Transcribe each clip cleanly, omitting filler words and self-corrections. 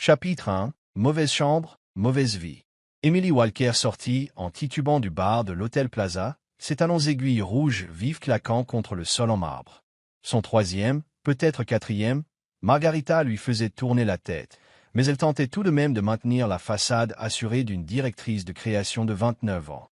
Chapitre 1. Mauvaise chambre, mauvaise vie. Emily Walker sortit, en titubant du bar de l'Hôtel Plaza, ses talons aiguilles rouges vifs claquant contre le sol en marbre. Son troisième, peut-être quatrième, Margarita lui faisait tourner la tête, mais elle tentait tout de même de maintenir la façade assurée d'une directrice de création de 29 ans.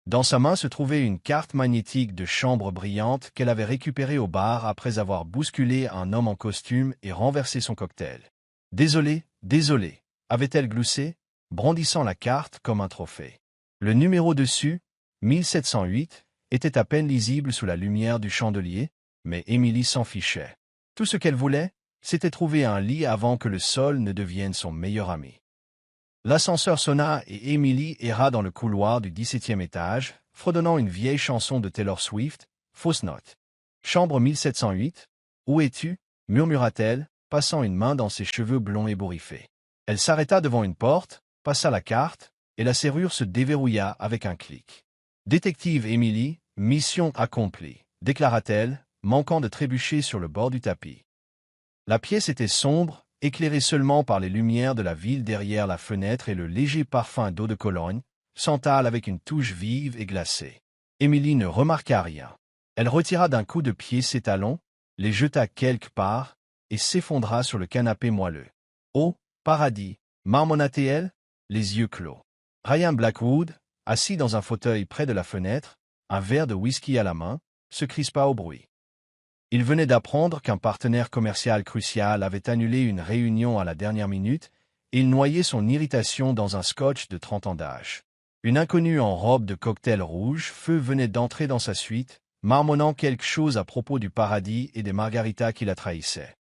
Dans sa main se trouvait une carte magnétique de chambre brillante qu'elle avait récupérée au bar après avoir bousculé un homme en costume et renversé son cocktail. « Désolé, désolé », avait-elle gloussé, brandissant la carte comme un trophée. Le numéro dessus, 1708, était à peine lisible sous la lumière du chandelier, mais Emily s'en fichait. Tout ce qu'elle voulait, c'était trouver un lit avant que le sol ne devienne son meilleur ami. L'ascenseur sonna et Emily erra dans le couloir du 17e étage, fredonnant une vieille chanson de Taylor Swift, fausse note. « Chambre 1708, où es-tu » murmura-t-elle, passant une main dans ses cheveux blonds ébouriffés. Elle s'arrêta devant une porte, passa la carte, et la serrure se déverrouilla avec un clic. « Détective Emily, mission accomplie », déclara-t-elle, manquant de trébucher sur le bord du tapis. La pièce était sombre, éclairée seulement par les lumières de la ville derrière la fenêtre et le léger parfum d'eau de Cologne, Santal avec une touche vive et glacée. Emily ne remarqua rien. Elle retira d'un coup de pied ses talons, les jeta quelque part, et s'effondra sur le canapé moelleux. « Oh, paradis !» marmonna-t-elle, les yeux clos. Ryan Blackwood, assis dans un fauteuil près de la fenêtre, un verre de whisky à la main, se crispa au bruit. Il venait d'apprendre qu'un partenaire commercial crucial avait annulé une réunion à la dernière minute, et il noyait son irritation dans un scotch de 30 ans d'âge. Une inconnue en robe de cocktail rouge feu venait d'entrer dans sa suite, marmonnant quelque chose à propos du paradis et des margaritas qui la trahissaient.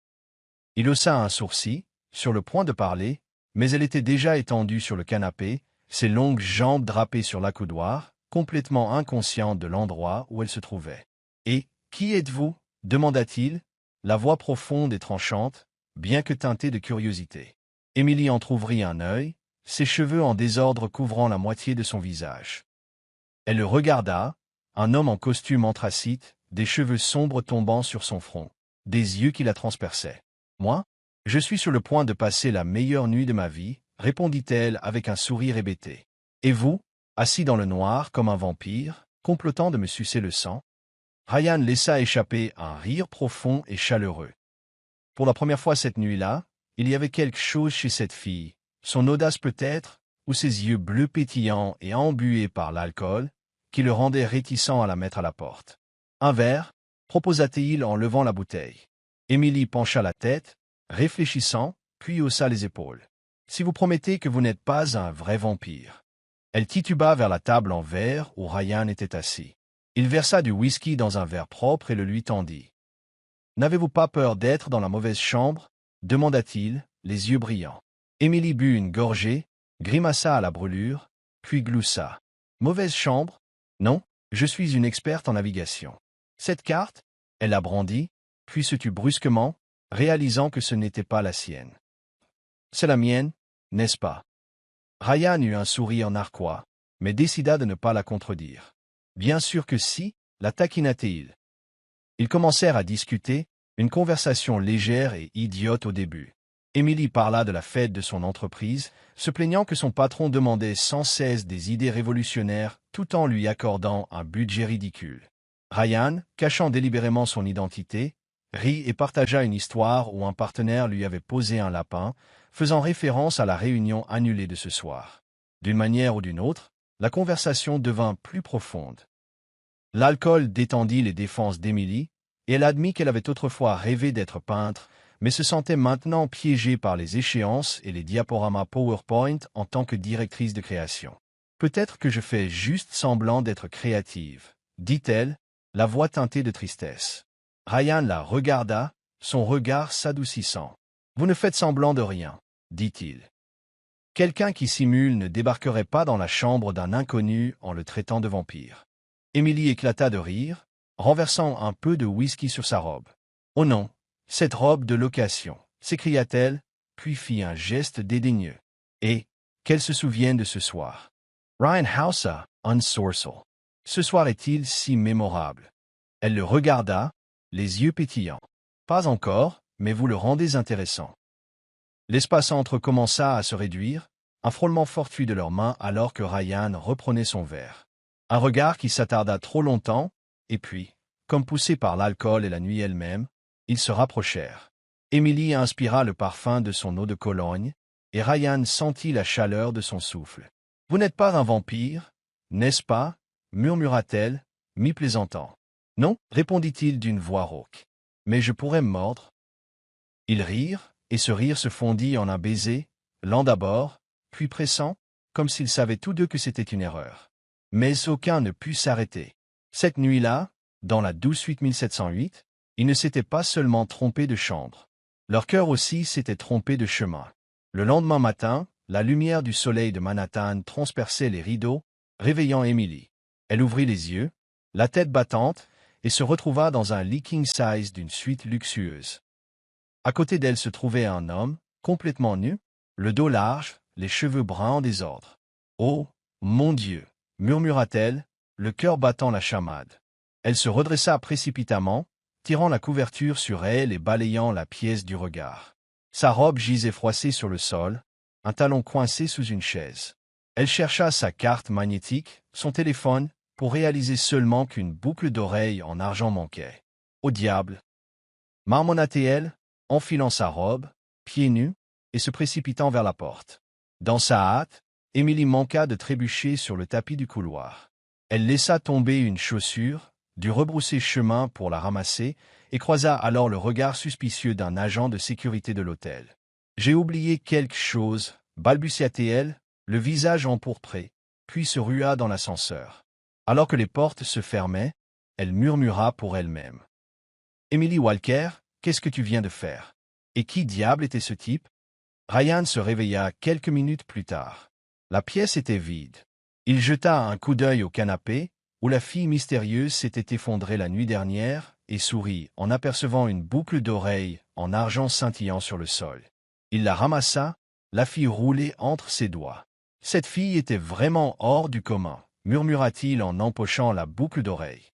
Il haussa un sourcil, sur le point de parler, mais elle était déjà étendue sur le canapé, ses longues jambes drapées sur l'accoudoir, complètement inconsciente de l'endroit où elle se trouvait. « Et, qui êtes-vous » demanda-t-il, la voix profonde et tranchante, bien que teintée de curiosité. Emily entr'ouvrit un œil, ses cheveux en désordre couvrant la moitié de son visage. Elle le regarda, un homme en costume anthracite, des cheveux sombres tombant sur son front, des yeux qui la transperçaient. « Moi, je suis sur le point de passer la meilleure nuit de ma vie, » répondit-elle avec un sourire hébété. « Et vous, assis dans le noir comme un vampire, complotant de me sucer le sang ?» Ryan laissa échapper un rire profond et chaleureux. Pour la première fois cette nuit-là, il y avait quelque chose chez cette fille, son audace peut-être, ou ses yeux bleus pétillants et embués par l'alcool, qui le rendaient réticent à la mettre à la porte. « Un verre » proposa-t-il en levant la bouteille. Emily pencha la tête, réfléchissant, puis haussa les épaules. « Si vous promettez que vous n'êtes pas un vrai vampire. » Elle tituba vers la table en verre où Ryan était assis. Il versa du whisky dans un verre propre et le lui tendit. « N'avez-vous pas peur d'être dans la mauvaise chambre » demanda-t-il, les yeux brillants. Emily but une gorgée, grimaça à la brûlure, puis gloussa. « Mauvaise chambre ? Non, je suis une experte en navigation. » Cette carte, elle la brandit, puis se tut brusquement, réalisant que ce n'était pas la sienne. « C'est la mienne, n'est-ce pas ?» Ryan eut un sourire narquois, mais décida de ne pas la contredire. « Bien sûr que si » la taquina-t-il. Ils commencèrent à discuter, une conversation légère et idiote au début. Emily parla de la fête de son entreprise, se plaignant que son patron demandait sans cesse des idées révolutionnaires tout en lui accordant un budget ridicule. Ryan, cachant délibérément son identité, rit et partagea une histoire où un partenaire lui avait posé un lapin, faisant référence à la réunion annulée de ce soir. D'une manière ou d'une autre, la conversation devint plus profonde. L'alcool détendit les défenses d'Emily, et elle admit qu'elle avait autrefois rêvé d'être peintre, mais se sentait maintenant piégée par les échéances et les diaporamas PowerPoint en tant que directrice de création. « Peut-être que je fais juste semblant d'être créative, » dit-elle, la voix teintée de tristesse. Ryan la regarda, son regard s'adoucissant. « Vous ne faites semblant de rien, » dit-il. Quelqu'un qui simule ne débarquerait pas dans la chambre d'un inconnu en le traitant de vampire. Emily éclata de rire, renversant un peu de whisky sur sa robe. « Oh non, cette robe de location !» s'écria-t-elle, puis fit un geste dédaigneux. « Et qu'elle se souvienne de ce soir. » Ryan haussa un sourcil. « Ce soir est-il si mémorable ?» Elle le regarda, les yeux pétillants. « Pas encore, mais vous le rendez intéressant. » L'espace entre commença à se réduire, un frôlement fortuit de leurs mains alors que Ryan reprenait son verre. Un regard qui s'attarda trop longtemps, et puis, comme poussés par l'alcool et la nuit elle-même, ils se rapprochèrent. Emily inspira le parfum de son eau de Cologne, et Ryan sentit la chaleur de son souffle. « Vous n'êtes pas un vampire, n'est-ce pas » murmura-t-elle, mi-plaisantant. « Non, répondit-il d'une voix rauque. Mais je pourrais me mordre. » Ils rirent, et ce rire se fondit en un baiser, lent d'abord, puis pressant, comme s'ils savaient tous deux que c'était une erreur. Mais aucun ne put s'arrêter. Cette nuit-là, dans la douce suite 1708, ils ne s'étaient pas seulement trompés de chambre. Leur cœur aussi s'était trompé de chemin. Le lendemain matin, la lumière du soleil de Manhattan transperçait les rideaux, réveillant Emily. Elle ouvrit les yeux, la tête battante, et se retrouva dans un lit king-size d'une suite luxueuse. À côté d'elle se trouvait un homme, complètement nu, le dos large, les cheveux bruns en désordre. « Oh, mon Dieu !» murmura-t-elle, le cœur battant la chamade. Elle se redressa précipitamment, tirant la couverture sur elle et balayant la pièce du regard. Sa robe gisait froissée sur le sol, un talon coincé sous une chaise. Elle chercha sa carte magnétique, son téléphone, pour réaliser seulement qu'une boucle d'oreille en argent manquait. « Au diable !» marmonna-t-elle, enfilant sa robe, pieds nus, et se précipitant vers la porte. Dans sa hâte, Emily manqua de trébucher sur le tapis du couloir. Elle laissa tomber une chaussure, dut rebrousser chemin pour la ramasser, et croisa alors le regard suspicieux d'un agent de sécurité de l'hôtel. « J'ai oublié quelque chose, » balbutia-t-elle, le visage empourpré, puis se rua dans l'ascenseur. Alors que les portes se fermaient, elle murmura pour elle-même. « Emily Walker, qu'est-ce que tu viens de faire? Et qui diable était ce type ?» Ryan se réveilla quelques minutes plus tard. La pièce était vide. Il jeta un coup d'œil au canapé, où la fille mystérieuse s'était effondrée la nuit dernière, et sourit en apercevant une boucle d'oreille en argent scintillant sur le sol. Il la ramassa, la fit rouler entre ses doigts. « Cette fille était vraiment hors du commun » murmura-t-il en empochant la boucle d'oreille.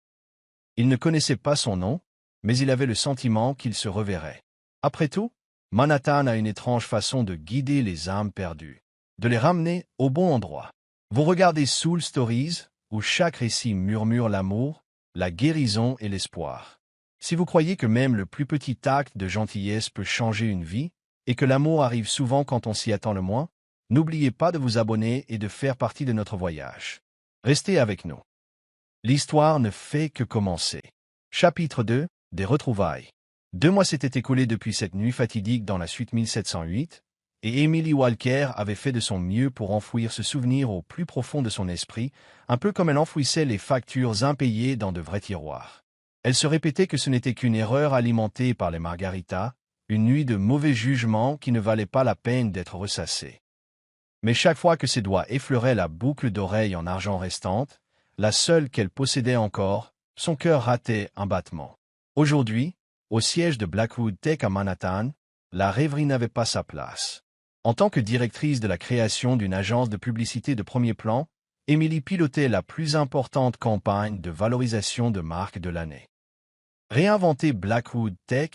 Il ne connaissait pas son nom, mais il avait le sentiment qu'il se reverrait. Après tout, Manhattan a une étrange façon de guider les âmes perdues, de les ramener au bon endroit. Vous regardez Soul Stories, où chaque récit murmure l'amour, la guérison et l'espoir. Si vous croyez que même le plus petit acte de gentillesse peut changer une vie, et que l'amour arrive souvent quand on s'y attend le moins, n'oubliez pas de vous abonner et de faire partie de notre voyage. Restez avec nous. L'histoire ne fait que commencer. Chapitre 2, des retrouvailles. 2 mois s'étaient écoulés depuis cette nuit fatidique dans la suite 1708, et Emily Walker avait fait de son mieux pour enfouir ce souvenir au plus profond de son esprit, un peu comme elle enfouissait les factures impayées dans de vrais tiroirs. Elle se répétait que ce n'était qu'une erreur alimentée par les margaritas, une nuit de mauvais jugement qui ne valait pas la peine d'être ressassée. Mais chaque fois que ses doigts effleuraient la boucle d'oreille en argent restante, la seule qu'elle possédait encore, son cœur ratait un battement. Aujourd'hui, au siège de Blackwood Tech à Manhattan, la rêverie n'avait pas sa place. En tant que directrice de la création d'une agence de publicité de premier plan, Emily pilotait la plus importante campagne de valorisation de marque de l'année. Réinventer Blackwood Tech,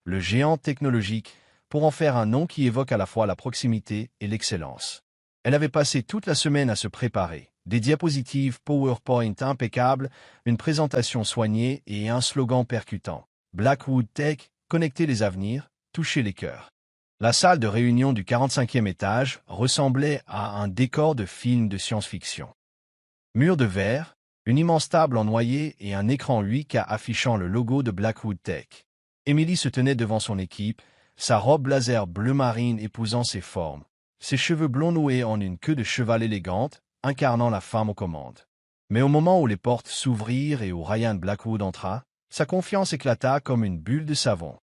le géant technologique, pour en faire un nom qui évoque à la fois la proximité et l'excellence. Elle avait passé toute la semaine à se préparer, des diapositives PowerPoint impeccables, une présentation soignée et un slogan percutant. Blackwood Tech, connecter les avenirs, toucher les cœurs. La salle de réunion du 45e étage ressemblait à un décor de film de science-fiction. Mur de verre, une immense table en noyer et un écran 8K affichant le logo de Blackwood Tech. Emily se tenait devant son équipe, sa robe blazer bleu marine épousant ses formes, ses cheveux blonds noués en une queue de cheval élégante, incarnant la femme aux commandes. Mais au moment où les portes s'ouvrirent et où Ryan Blackwood entra, sa confiance éclata comme une bulle de savon.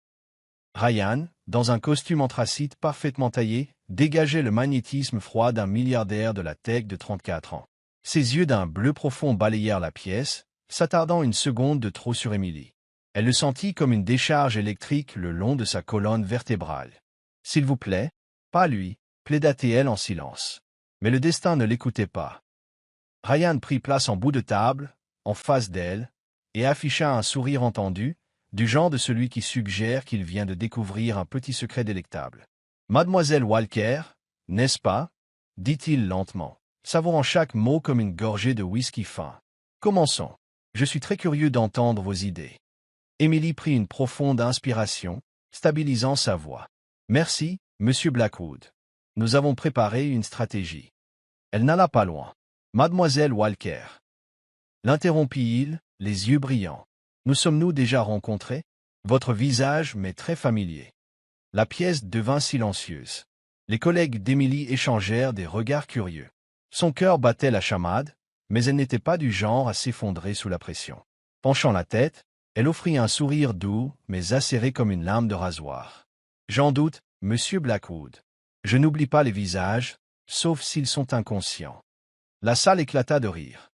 Ryan, dans un costume anthracite parfaitement taillé, dégageait le magnétisme froid d'un milliardaire de la tech de 34 ans. Ses yeux d'un bleu profond balayèrent la pièce, s'attardant une seconde de trop sur Emily. Elle le sentit comme une décharge électrique le long de sa colonne vertébrale. « S'il vous plaît, pas lui », plaida-t-elle en silence. Mais le destin ne l'écoutait pas. Ryan prit place en bout de table, en face d'elle, et afficha un sourire entendu, du genre de celui qui suggère qu'il vient de découvrir un petit secret délectable. Mademoiselle Walker, n'est-ce pas? Dit-il lentement, savourant chaque mot comme une gorgée de whisky fin. Commençons. Je suis très curieux d'entendre vos idées. Emily prit une profonde inspiration, stabilisant sa voix. Merci, Monsieur Blackwood. Nous avons préparé une stratégie. Elle n'alla pas loin. Mademoiselle Walker. L'interrompit-il, les yeux brillants. Nous sommes-nous déjà rencontrés? Votre visage m'est très familier. La pièce devint silencieuse. Les collègues d'Emily échangèrent des regards curieux. Son cœur battait la chamade, mais elle n'était pas du genre à s'effondrer sous la pression. Penchant la tête, elle offrit un sourire doux, mais acéré comme une lame de rasoir. J'en doute, Monsieur Blackwood. Je n'oublie pas les visages, sauf s'ils sont inconscients. La salle éclata de rire.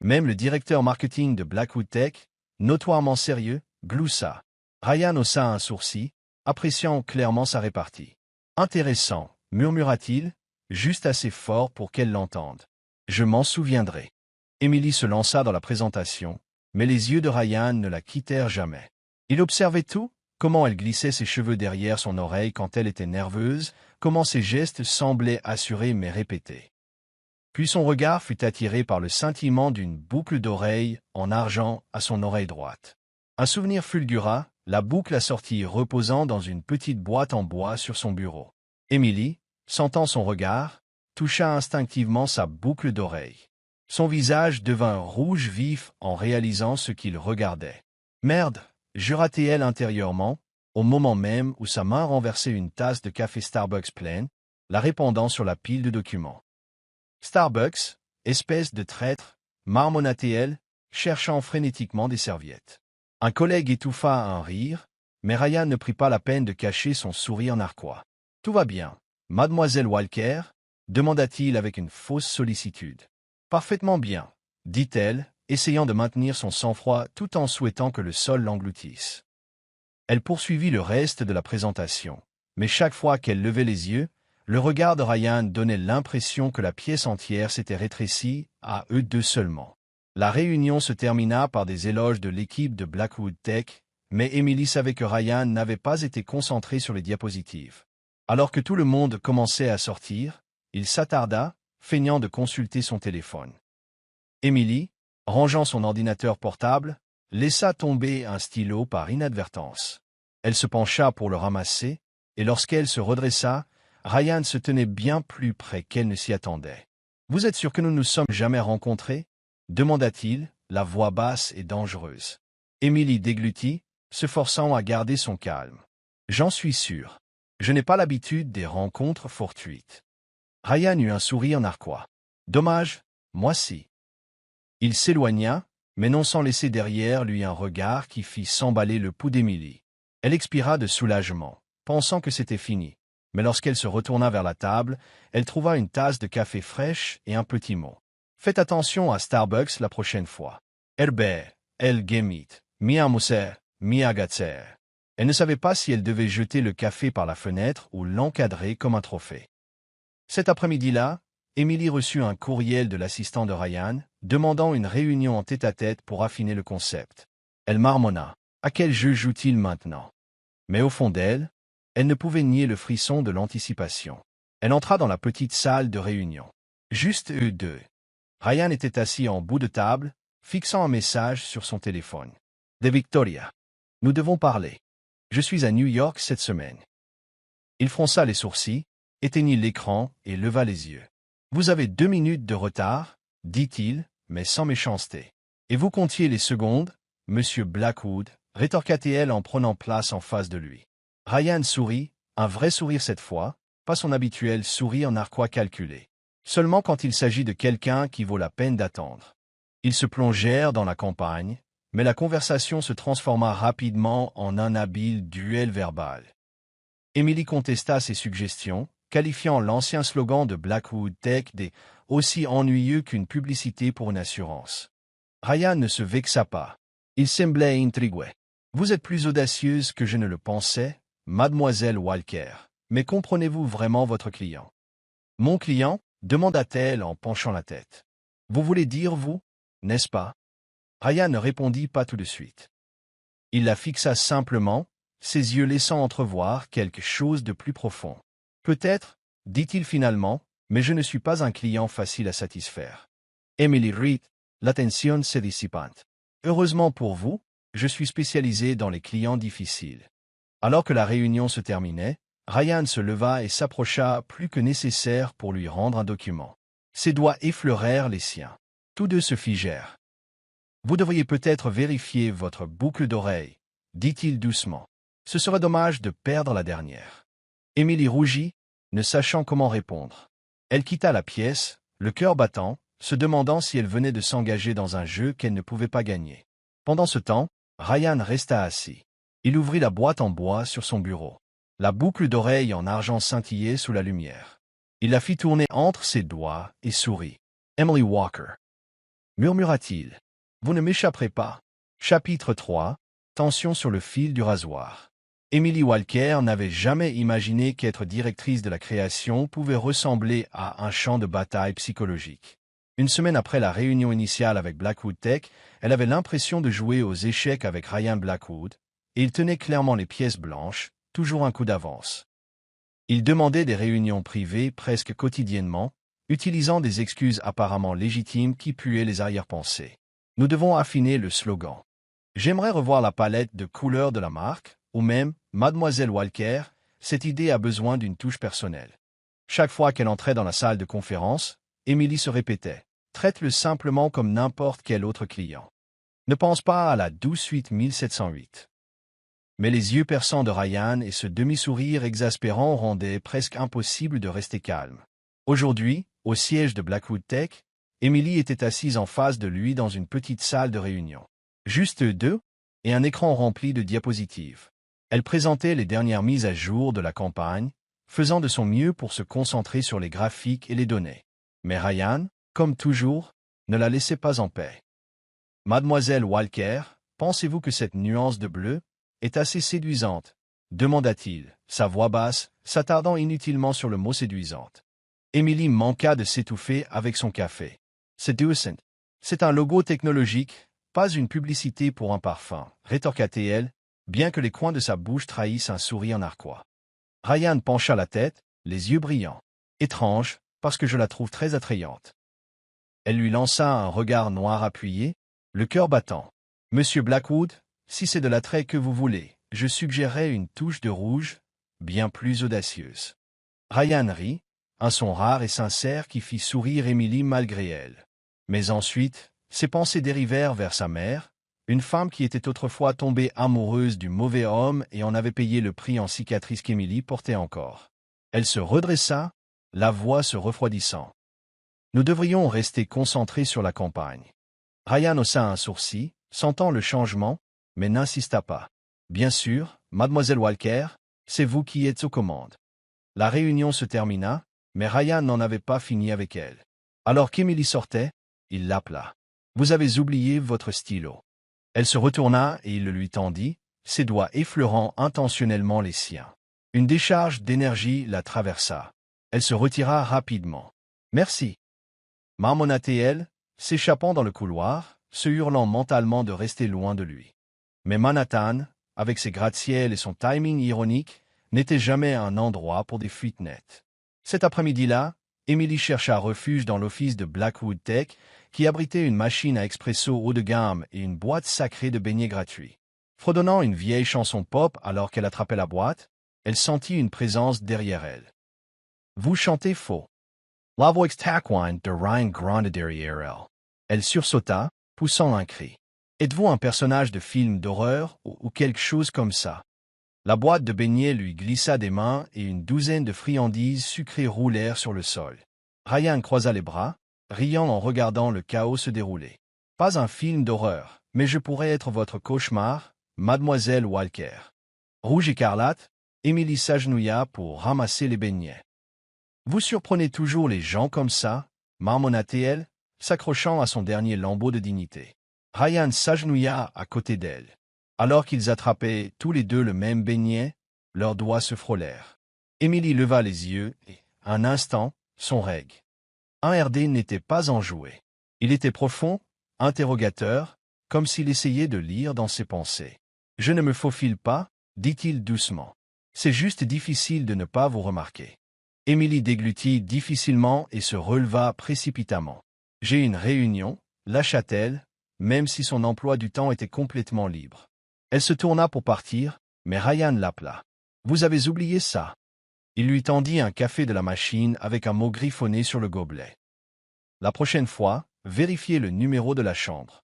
Même le directeur marketing de Blackwood Tech, notoirement sérieux, gloussa. Ryan haussa un sourcil, appréciant clairement sa répartie. Intéressant, murmura-t-il, juste assez fort pour qu'elle l'entende. Je m'en souviendrai. Emily se lança dans la présentation, mais les yeux de Ryan ne la quittèrent jamais. Il observait tout, comment elle glissait ses cheveux derrière son oreille quand elle était nerveuse, comment ses gestes semblaient assurés mais répétés. Puis son regard fut attiré par le scintillement d'une boucle d'oreille en argent à son oreille droite. Un souvenir fulgura, la boucle assortie reposant dans une petite boîte en bois sur son bureau. Emily, sentant son regard, toucha instinctivement sa boucle d'oreille. Son visage devint rouge vif en réalisant ce qu'il regardait. « Merde !» jura-t-elle intérieurement, au moment même où sa main renversait une tasse de café Starbucks pleine, la répandant sur la pile de documents. « Starbucks, espèce de traître !» marmonna-t-elle, cherchant frénétiquement des serviettes. Un collègue étouffa un rire, mais Ryan ne prit pas la peine de cacher son sourire narquois. « Tout va bien, Mademoiselle Walker ?» demanda-t-il avec une fausse sollicitude. « Parfaitement bien, » dit-elle, essayant de maintenir son sang-froid tout en souhaitant que le sol l'engloutisse. Elle poursuivit le reste de la présentation, mais chaque fois qu'elle levait les yeux, le regard de Ryan donnait l'impression que la pièce entière s'était rétrécie à eux deux seulement. La réunion se termina par des éloges de l'équipe de Blackwood Tech, mais Emily savait que Ryan n'avait pas été concentré sur les diapositives. Alors que tout le monde commençait à sortir, il s'attarda, feignant de consulter son téléphone. Emily, rangeant son ordinateur portable, laissa tomber un stylo par inadvertance. Elle se pencha pour le ramasser, et lorsqu'elle se redressa, Ryan se tenait bien plus près qu'elle ne s'y attendait. « Vous êtes sûr que nous ne nous sommes jamais rencontrés ?» demanda-t-il, la voix basse et dangereuse. Emily déglutit, se forçant à garder son calme. « J'en suis sûr. Je n'ai pas l'habitude des rencontres fortuites. » Ryan eut un sourire narquois. « Dommage, moi si. » Il s'éloigna, mais non sans laisser derrière lui un regard qui fit s'emballer le pouls d'Emily. Elle expira de soulagement, pensant que c'était fini. Mais lorsqu'elle se retourna vers la table, elle trouva une tasse de café fraîche et un petit mot. « Faites attention à Starbucks la prochaine fois. Herbert, el gemit, mia muser, mia gatser. » Elle ne savait pas si elle devait jeter le café par la fenêtre ou l'encadrer comme un trophée. Cet après-midi-là, Emily reçut un courriel de l'assistant de Ryan, demandant une réunion en tête-à-tête pour affiner le concept. Elle marmonna. À quel jeu joue-t-il maintenant? Mais au fond d'elle, elle ne pouvait nier le frisson de l'anticipation. Elle entra dans la petite salle de réunion. Juste eux deux. Ryan était assis en bout de table, fixant un message sur son téléphone. « De Victoria. Nous devons parler. Je suis à New York cette semaine. » Il fronça les sourcils, éteignit l'écran et leva les yeux. « Vous avez 2 minutes de retard, » dit-il, mais sans méchanceté. « Et vous comptiez les secondes, Monsieur Blackwood » rétorqua-t-elle en prenant place en face de lui. Ryan sourit, un vrai sourire cette fois, pas son habituel sourire narquois calculé. Seulement quand il s'agit de quelqu'un qui vaut la peine d'attendre. Ils se plongèrent dans la campagne, mais la conversation se transforma rapidement en un habile duel verbal. Emily contesta ses suggestions, qualifiant l'ancien slogan de Blackwood Tech des « aussi ennuyeux qu'une publicité pour une assurance ». Ryan ne se vexa pas. Il semblait intrigué. « Vous êtes plus audacieuse que je ne le pensais, Mademoiselle Walker, mais comprenez-vous vraiment votre client ?»« Mon client ?» demanda-t-elle en penchant la tête. « Vous voulez dire vous, n'est-ce pas ?» Ryan ne répondit pas tout de suite. Il la fixa simplement, ses yeux laissant entrevoir quelque chose de plus profond. Peut-être, dit-il finalement, mais je ne suis pas un client facile à satisfaire. Emily Reed, l'attention se dissipante. Heureusement pour vous, je suis spécialisé dans les clients difficiles. Alors que la réunion se terminait, Ryan se leva et s'approcha plus que nécessaire pour lui rendre un document. Ses doigts effleurèrent les siens. Tous deux se figèrent. Vous devriez peut-être vérifier votre boucle d'oreille, dit-il doucement. Ce serait dommage de perdre la dernière. Émilie rougit, ne sachant comment répondre. Elle quitta la pièce, le cœur battant, se demandant si elle venait de s'engager dans un jeu qu'elle ne pouvait pas gagner. Pendant ce temps, Ryan resta assis. Il ouvrit la boîte en bois sur son bureau. La boucle d'oreille en argent scintillait sous la lumière. Il la fit tourner entre ses doigts et sourit. « Emily Walker » murmura-t-il. « Vous ne m'échapperez pas. » Chapitre 3. Tension sur le fil du rasoir. Emily Walker n'avait jamais imaginé qu'être directrice de la création pouvait ressembler à un champ de bataille psychologique. Une semaine après la réunion initiale avec Blackwood Tech, elle avait l'impression de jouer aux échecs avec Ryan Blackwood, et il tenait clairement les pièces blanches, toujours un coup d'avance. Il demandait des réunions privées presque quotidiennement, utilisant des excuses apparemment légitimes qui puaient les arrière-pensées. Nous devons affiner le slogan. J'aimerais revoir la palette de couleurs de la marque, ou même, Mademoiselle Walker, cette idée a besoin d'une touche personnelle. Chaque fois qu'elle entrait dans la salle de conférence, Emily se répétait. Traite-le simplement comme n'importe quel autre client. Ne pense pas à la douce suite 1708. Mais les yeux perçants de Ryan et ce demi-sourire exaspérant rendaient presque impossible de rester calme. Aujourd'hui, au siège de Blackwood Tech, Emily était assise en face de lui dans une petite salle de réunion. Juste eux deux, et un écran rempli de diapositives. Elle présentait les dernières mises à jour de la campagne, faisant de son mieux pour se concentrer sur les graphiques et les données. Mais Ryan, comme toujours, ne la laissait pas en paix. « Mademoiselle Walker, pensez-vous que cette nuance de bleu est assez séduisante ?» demanda-t-il, sa voix basse, s'attardant inutilement sur le mot séduisante. Emily manqua de s'étouffer avec son café. « Seducent. C'est un logo technologique, pas une publicité pour un parfum, rétorqua-t-elle, bien que les coins de sa bouche trahissent un sourire narquois. Ryan pencha la tête, les yeux brillants. « Étrange, parce que je la trouve très attrayante. » Elle lui lança un regard noir appuyé, le cœur battant. « Monsieur Blackwood, si c'est de l'attrait que vous voulez, je suggérerais une touche de rouge, bien plus audacieuse. » Ryan rit, un son rare et sincère qui fit sourire Emily malgré elle. Mais ensuite, ses pensées dérivèrent vers sa mère, une femme qui était autrefois tombée amoureuse du mauvais homme et en avait payé le prix en cicatrices qu'Emily portait encore. Elle se redressa, la voix se refroidissant. « Nous devrions rester concentrés sur la campagne. » Ryan haussa un sourcil, sentant le changement, mais n'insista pas. « Bien sûr, Mademoiselle Walker, c'est vous qui êtes aux commandes. » La réunion se termina, mais Ryan n'en avait pas fini avec elle. Alors qu'Emily sortait, il l'appela. « Vous avez oublié votre stylo. » Elle se retourna et il le lui tendit, ses doigts effleurant intentionnellement les siens. Une décharge d'énergie la traversa. Elle se retira rapidement. « Merci. » marmonna-t-elle, s'échappant dans le couloir, se hurlant mentalement de rester loin de lui. Mais Manhattan, avec ses gratte-ciels et son timing ironique, n'était jamais un endroit pour des fuites nettes. Cet après-midi-là, Emily chercha refuge dans l'office de Blackwood Tech, qui abritait une machine à expresso haut de gamme et une boîte sacrée de beignets gratuits. Fredonnant une vieille chanson pop alors qu'elle attrapait la boîte, elle sentit une présence derrière elle. « Vous chantez faux. » La voix taquine de Ryan grande derrière elle. Elle sursauta, poussant un cri. « Êtes-vous un personnage de film d'horreur ou quelque chose comme ça ?» La boîte de beignets lui glissa des mains et une douzaine de friandises sucrées roulèrent sur le sol. Ryan croisa les bras, riant en regardant le chaos se dérouler. « Pas un film d'horreur, mais je pourrais être votre cauchemar, Mademoiselle Walker. » Rouge écarlate, Emily s'agenouilla pour ramasser les beignets. « Vous surprenez toujours les gens comme ça, » marmonna-t-elle, s'accrochant à son dernier lambeau de dignité. Ryan s'agenouilla à côté d'elle. Alors qu'ils attrapaient tous les deux le même beignet, leurs doigts se frôlèrent. Emily leva les yeux et, un instant, son règle. Un RD n'était pas enjoué. Il était profond, interrogateur, comme s'il essayait de lire dans ses pensées. « Je ne me faufile pas, dit-il doucement. C'est juste difficile de ne pas vous remarquer. Emily déglutit difficilement et se releva précipitamment. J'ai une réunion, lâcha-t-elle, même si son emploi du temps était complètement libre. Elle se tourna pour partir, mais Ryan l'appela. Vous avez oublié ça. Il lui tendit un café de la machine avec un mot griffonné sur le gobelet. La prochaine fois, vérifiez le numéro de la chambre.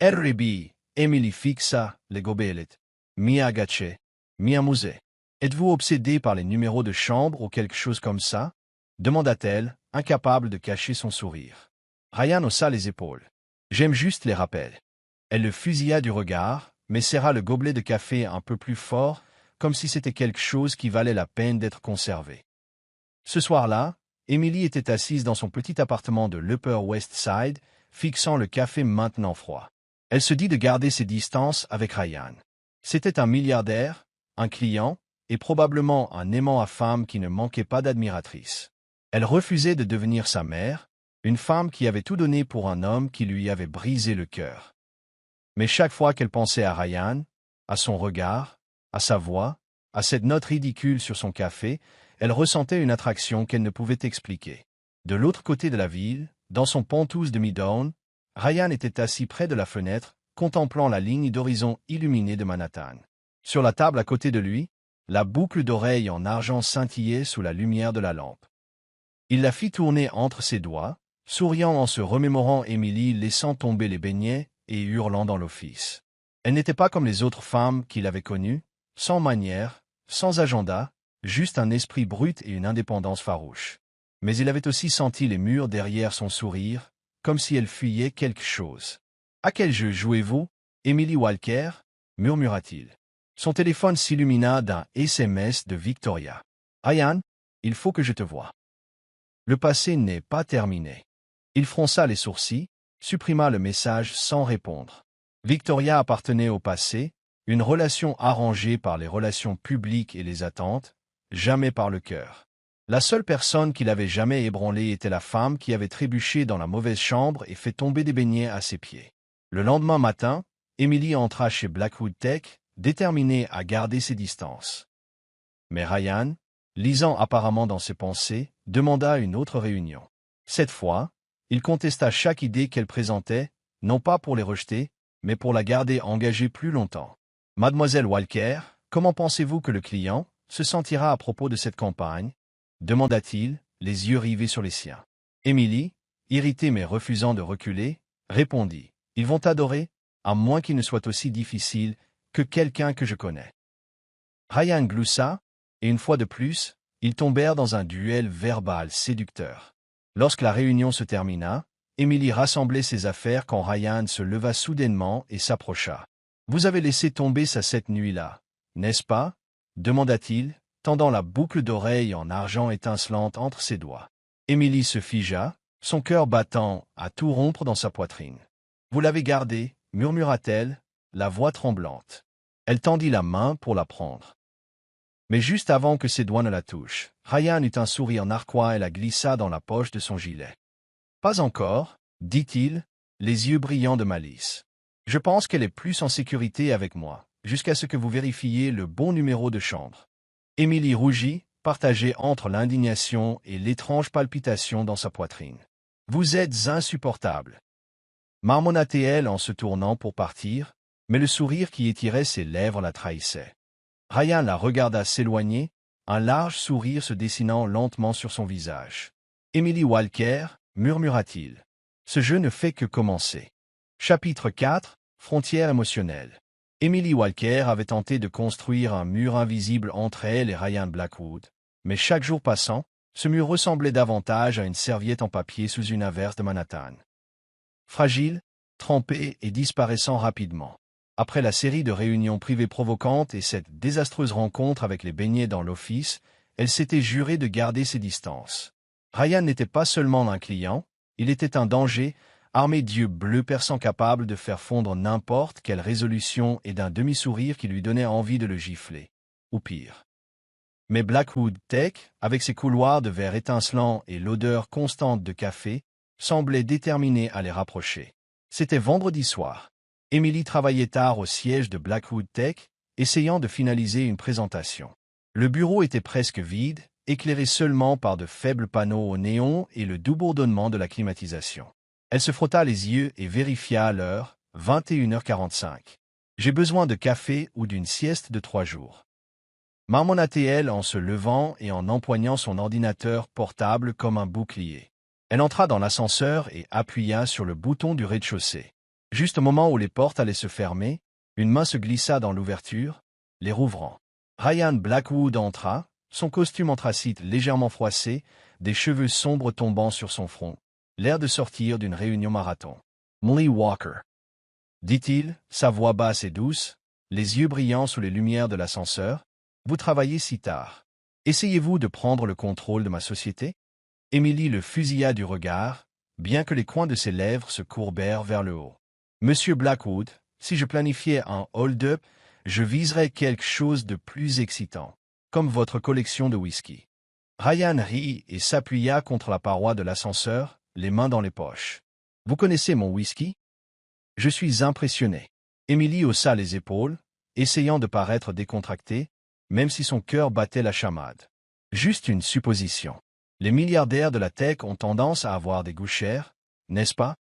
R.B. Emily fixa le gobelet. Mi agaché, mi amusé. Êtes-vous obsédé par les numéros de chambre ou quelque chose comme ça? Demanda-t-elle, incapable de cacher son sourire. Ryan haussa les épaules. J'aime juste les rappels. Elle le fusilla du regard, mais serra le gobelet de café un peu plus fort, comme si c'était quelque chose qui valait la peine d'être conservé. Ce soir-là, Emily était assise dans son petit appartement de l'Upper West Side, fixant le café maintenant froid. Elle se dit de garder ses distances avec Ryan. C'était un milliardaire, un client, et probablement un aimant à femme qui ne manquait pas d'admiratrices. Elle refusait de devenir sa mère, une femme qui avait tout donné pour un homme qui lui avait brisé le cœur. Mais chaque fois qu'elle pensait à Ryan, à son regard, à sa voix, à cette note ridicule sur son café, elle ressentait une attraction qu'elle ne pouvait expliquer. De l'autre côté de la ville, dans son penthouse de Midtown, Ryan était assis près de la fenêtre, contemplant la ligne d'horizon illuminée de Manhattan. Sur la table à côté de lui, la boucle d'oreille en argent scintillait sous la lumière de la lampe. Il la fit tourner entre ses doigts, souriant en se remémorant Emily laissant tomber les beignets et hurlant dans l'office. Elle n'était pas comme les autres femmes qu'il avait connues, sans manières, sans agenda, juste un esprit brut et une indépendance farouche. Mais il avait aussi senti les murs derrière son sourire, comme si elle fuyait quelque chose. « À quel jeu jouez-vous, Emily Walker » murmura-t-il. Son téléphone s'illumina d'un SMS de Victoria. « Ryan, il faut que je te voie. » Le passé n'est pas terminé. Il fronça les sourcils, supprima le message sans répondre. Victoria appartenait au passé, une relation arrangée par les relations publiques et les attentes, jamais par le cœur. La seule personne qui l'avait jamais ébranlé était la femme qui avait trébuché dans la mauvaise chambre et fait tomber des beignets à ses pieds. Le lendemain matin, Emily entra chez Blackwood Tech, déterminée à garder ses distances. Mais Ryan, lisant apparemment dans ses pensées, demanda une autre réunion. Cette fois, il contesta chaque idée qu'elle présentait, non pas pour les rejeter, mais pour la garder engagée plus longtemps. « Mademoiselle Walker, comment pensez-vous que le client se sentira à propos de cette campagne ?» demanda-t-il, les yeux rivés sur les siens. Emily, irritée mais refusant de reculer, répondit. « Ils vont adorer, à moins qu'il ne soit aussi difficile que quelqu'un que je connais. » Ryan gloussa, et une fois de plus, ils tombèrent dans un duel verbal séducteur. Lorsque la réunion se termina, Emily rassemblait ses affaires quand Ryan se leva soudainement et s'approcha. « Vous avez laissé tomber ça cette nuit-là, n'est-ce pas ?» demanda-t-il, tendant la boucle d'oreille en argent étincelante entre ses doigts. Emily se figea, son cœur battant à tout rompre dans sa poitrine. « Vous l'avez gardé » murmura-t-elle, la voix tremblante. Elle tendit la main pour la prendre. Mais juste avant que ses doigts ne la touchent, Ryan eut un sourire narquois et la glissa dans la poche de son gilet. « Pas encore, » dit-il, les yeux brillants de malice. « Je pense qu'elle est plus en sécurité avec moi, jusqu'à ce que vous vérifiez le bon numéro de chambre. » Emily rougit, partagée entre l'indignation et l'étrange palpitation dans sa poitrine. « Vous êtes insupportable. » marmonna-t-elle en se tournant pour partir, mais le sourire qui étirait ses lèvres la trahissait. Ryan la regarda s'éloigner, un large sourire se dessinant lentement sur son visage. « Emily Walker » murmura-t-il. « Ce jeu ne fait que commencer. » Chapitre 4 – Frontières émotionnelles. Emily Walker avait tenté de construire un mur invisible entre elle et Ryan Blackwood, mais chaque jour passant, ce mur ressemblait davantage à une serviette en papier sous une averse de Manhattan. Fragile, trempée et disparaissant rapidement. Après la série de réunions privées provocantes et cette désastreuse rencontre avec les beignets dans l'office, elle s'était jurée de garder ses distances. Ryan n'était pas seulement un client, il était un danger, armé d'yeux bleus perçants capables de faire fondre n'importe quelle résolution et d'un demi-sourire qui lui donnait envie de le gifler. Ou pire. Mais Blackwood Tech, avec ses couloirs de verre étincelants et l'odeur constante de café, semblait déterminé à les rapprocher. C'était vendredi soir. Emily travaillait tard au siège de Blackwood Tech, essayant de finaliser une présentation. Le bureau était presque vide, éclairé seulement par de faibles panneaux au néon et le doux bourdonnement de la climatisation. Elle se frotta les yeux et vérifia l'heure, 21h45. J'ai besoin de café ou d'une sieste de 3 jours. Marmonna-t-elle en se levant et en empoignant son ordinateur portable comme un bouclier. Elle entra dans l'ascenseur et appuya sur le bouton du rez-de-chaussée. Juste au moment où les portes allaient se fermer, une main se glissa dans l'ouverture, les rouvrant. Ryan Blackwood entra, son costume anthracite légèrement froissé, des cheveux sombres tombant sur son front, l'air de sortir d'une réunion marathon. « Molly Walker », dit-il, sa voix basse et douce, les yeux brillants sous les lumières de l'ascenseur. « Vous travaillez si tard. Essayez-vous de prendre le contrôle de ma société ?» Emily le fusilla du regard, bien que les coins de ses lèvres se courbèrent vers le haut. « Monsieur Blackwood, si je planifiais un hold-up, je viserais quelque chose de plus excitant, comme votre collection de whisky. » Ryan rit et s'appuya contre la paroi de l'ascenseur, les mains dans les poches. « Vous connaissez mon whisky? » « Je suis impressionné. » Emily haussa les épaules, essayant de paraître décontractée, même si son cœur battait la chamade. Juste une supposition. Les milliardaires de la tech ont tendance à avoir des goûts chers, n'est-ce pas?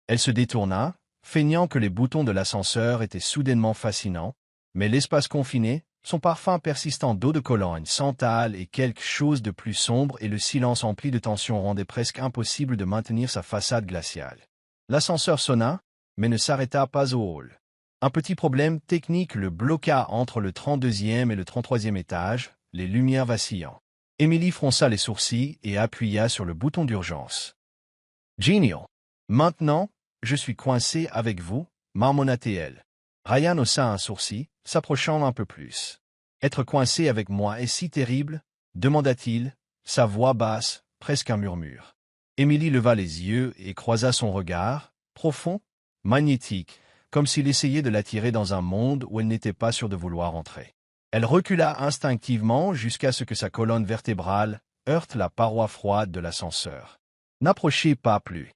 Elle se détourna, feignant que les boutons de l'ascenseur étaient soudainement fascinants, mais l'espace confiné, son parfum persistant d'eau de Cologne, Santal et quelque chose de plus sombre et le silence empli de tension rendaient presque impossible de maintenir sa façade glaciale. L'ascenseur sonna, mais ne s'arrêta pas au hall. Un petit problème technique le bloqua entre le 32e et le 33e étage, les lumières vacillant. Emily fronça les sourcils et appuya sur le bouton d'urgence. « Genial. Maintenant, je suis coincé avec vous, marmonna-t-elle. Ryan haussa un sourcil, s'approchant un peu plus. « Être coincé avec moi est si terrible ?» demanda-t-il, sa voix basse, presque un murmure. Emily leva les yeux et croisa son regard, profond, magnétique, comme s'il essayait de l'attirer dans un monde où elle n'était pas sûre de vouloir entrer. Elle recula instinctivement jusqu'à ce que sa colonne vertébrale heurte la paroi froide de l'ascenseur. « N'approchez pas plus, »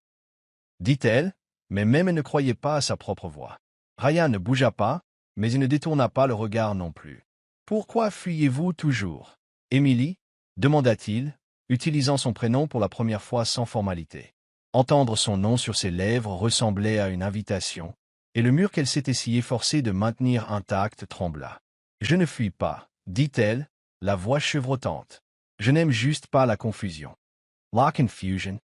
dit-elle, mais même elle ne croyait pas à sa propre voix. Ryan ne bougea pas, mais il ne détourna pas le regard non plus. « Pourquoi fuyez-vous toujours, Emily ?» demanda-t-il, utilisant son prénom pour la première fois sans formalité. Entendre son nom sur ses lèvres ressemblait à une invitation, et le mur qu'elle s'était si efforcée de maintenir intact trembla. « Je ne fuis pas, » dit-elle, la voix chevrotante. « Je n'aime juste pas la confusion. » « La confusion. »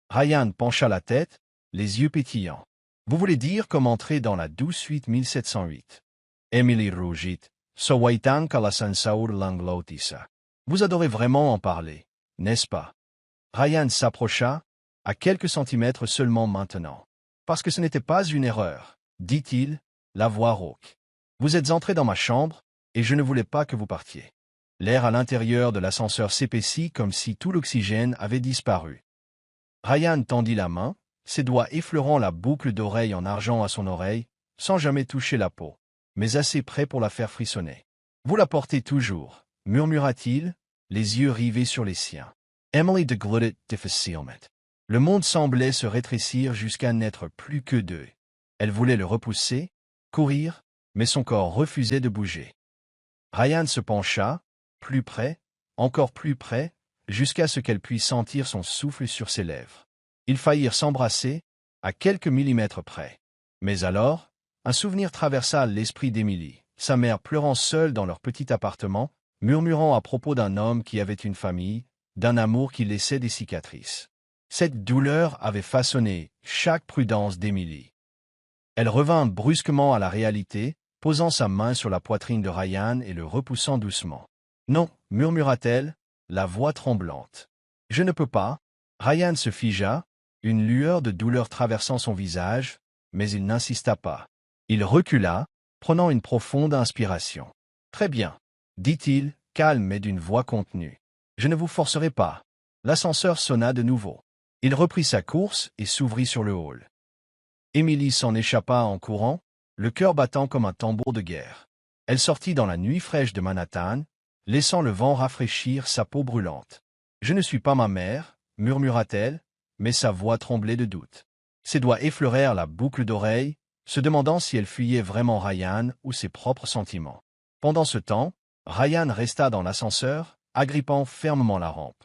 Ryan pencha la tête, les yeux pétillants. « Vous voulez dire comme entrer dans la douce suite 1708. » Emily rougit. « Sowaitan kalasansaur langlotissa. » Vous adorez vraiment en parler, n'est-ce pas? Ryan s'approcha, à quelques centimètres seulement maintenant. « Parce que ce n'était pas une erreur, » dit-il, la voix rauque. « Vous êtes entré dans ma chambre, et je ne voulais pas que vous partiez. » L'air à l'intérieur de l'ascenseur s'épaissit comme si tout l'oxygène avait disparu. Ryan tendit la main, ses doigts effleurant la boucle d'oreille en argent à son oreille, sans jamais toucher la peau, mais assez près pour la faire frissonner. « Vous la portez toujours, » murmura-t-il, les yeux rivés sur les siens. Emily déglutit difficilement. Le monde semblait se rétrécir jusqu'à n'être plus que deux. Elle voulait le repousser, courir, mais son corps refusait de bouger. Ryan se pencha, plus près, encore plus près, jusqu'à ce qu'elle puisse sentir son souffle sur ses lèvres. Ils faillirent s'embrasser, à quelques millimètres près. Mais alors, un souvenir traversa l'esprit d'Emily, sa mère pleurant seule dans leur petit appartement, murmurant à propos d'un homme qui avait une famille, d'un amour qui laissait des cicatrices. Cette douleur avait façonné chaque prudence d'Emily. Elle revint brusquement à la réalité, posant sa main sur la poitrine de Ryan et le repoussant doucement. « Non, » murmura-t-elle, la voix tremblante. « Je ne peux pas. » Ryan se figea, une lueur de douleur traversant son visage, mais il n'insista pas. Il recula, prenant une profonde inspiration. « Très bien, » dit-il, calme mais d'une voix contenue. « Je ne vous forcerai pas. » L'ascenseur sonna de nouveau. Il reprit sa course et s'ouvrit sur le hall. Emily s'en échappa en courant, le cœur battant comme un tambour de guerre. Elle sortit dans la nuit fraîche de Manhattan, laissant le vent rafraîchir sa peau brûlante. « Je ne suis pas ma mère, » murmura-t-elle, mais sa voix tremblait de doute. Ses doigts effleurèrent la boucle d'oreille, se demandant si elle fuyait vraiment Ryan ou ses propres sentiments. Pendant ce temps, Ryan resta dans l'ascenseur, agrippant fermement la rampe.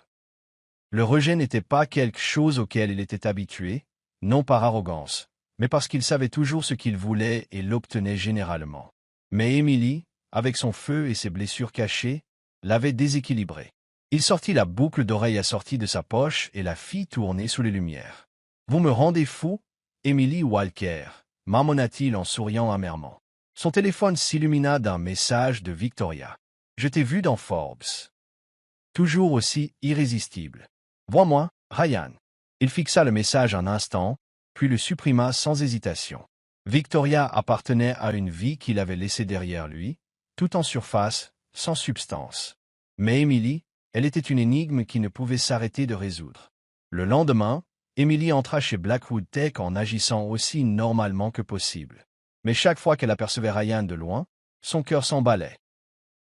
Le rejet n'était pas quelque chose auquel il était habitué, non par arrogance, mais parce qu'il savait toujours ce qu'il voulait et l'obtenait généralement. Mais Emily, avec son feu et ses blessures cachées, l'avait déséquilibré. Il sortit la boucle d'oreille assortie de sa poche et la fit tourner sous les lumières. « Vous me rendez fou, Emily Walker » marmonna-t-il en souriant amèrement. Son téléphone s'illumina d'un message de Victoria. « Je t'ai vu dans Forbes. » Toujours aussi irrésistible. « Vois-moi, Ryan. » Il fixa le message un instant, puis le supprima sans hésitation. Victoria appartenait à une vie qu'il avait laissée derrière lui, tout en surface, sans substance. Mais Emily, elle était une énigme qui ne pouvait s'arrêter de résoudre. Le lendemain, Emily entra chez Blackwood Tech en agissant aussi normalement que possible. Mais chaque fois qu'elle apercevait Ryan de loin, son cœur s'emballait.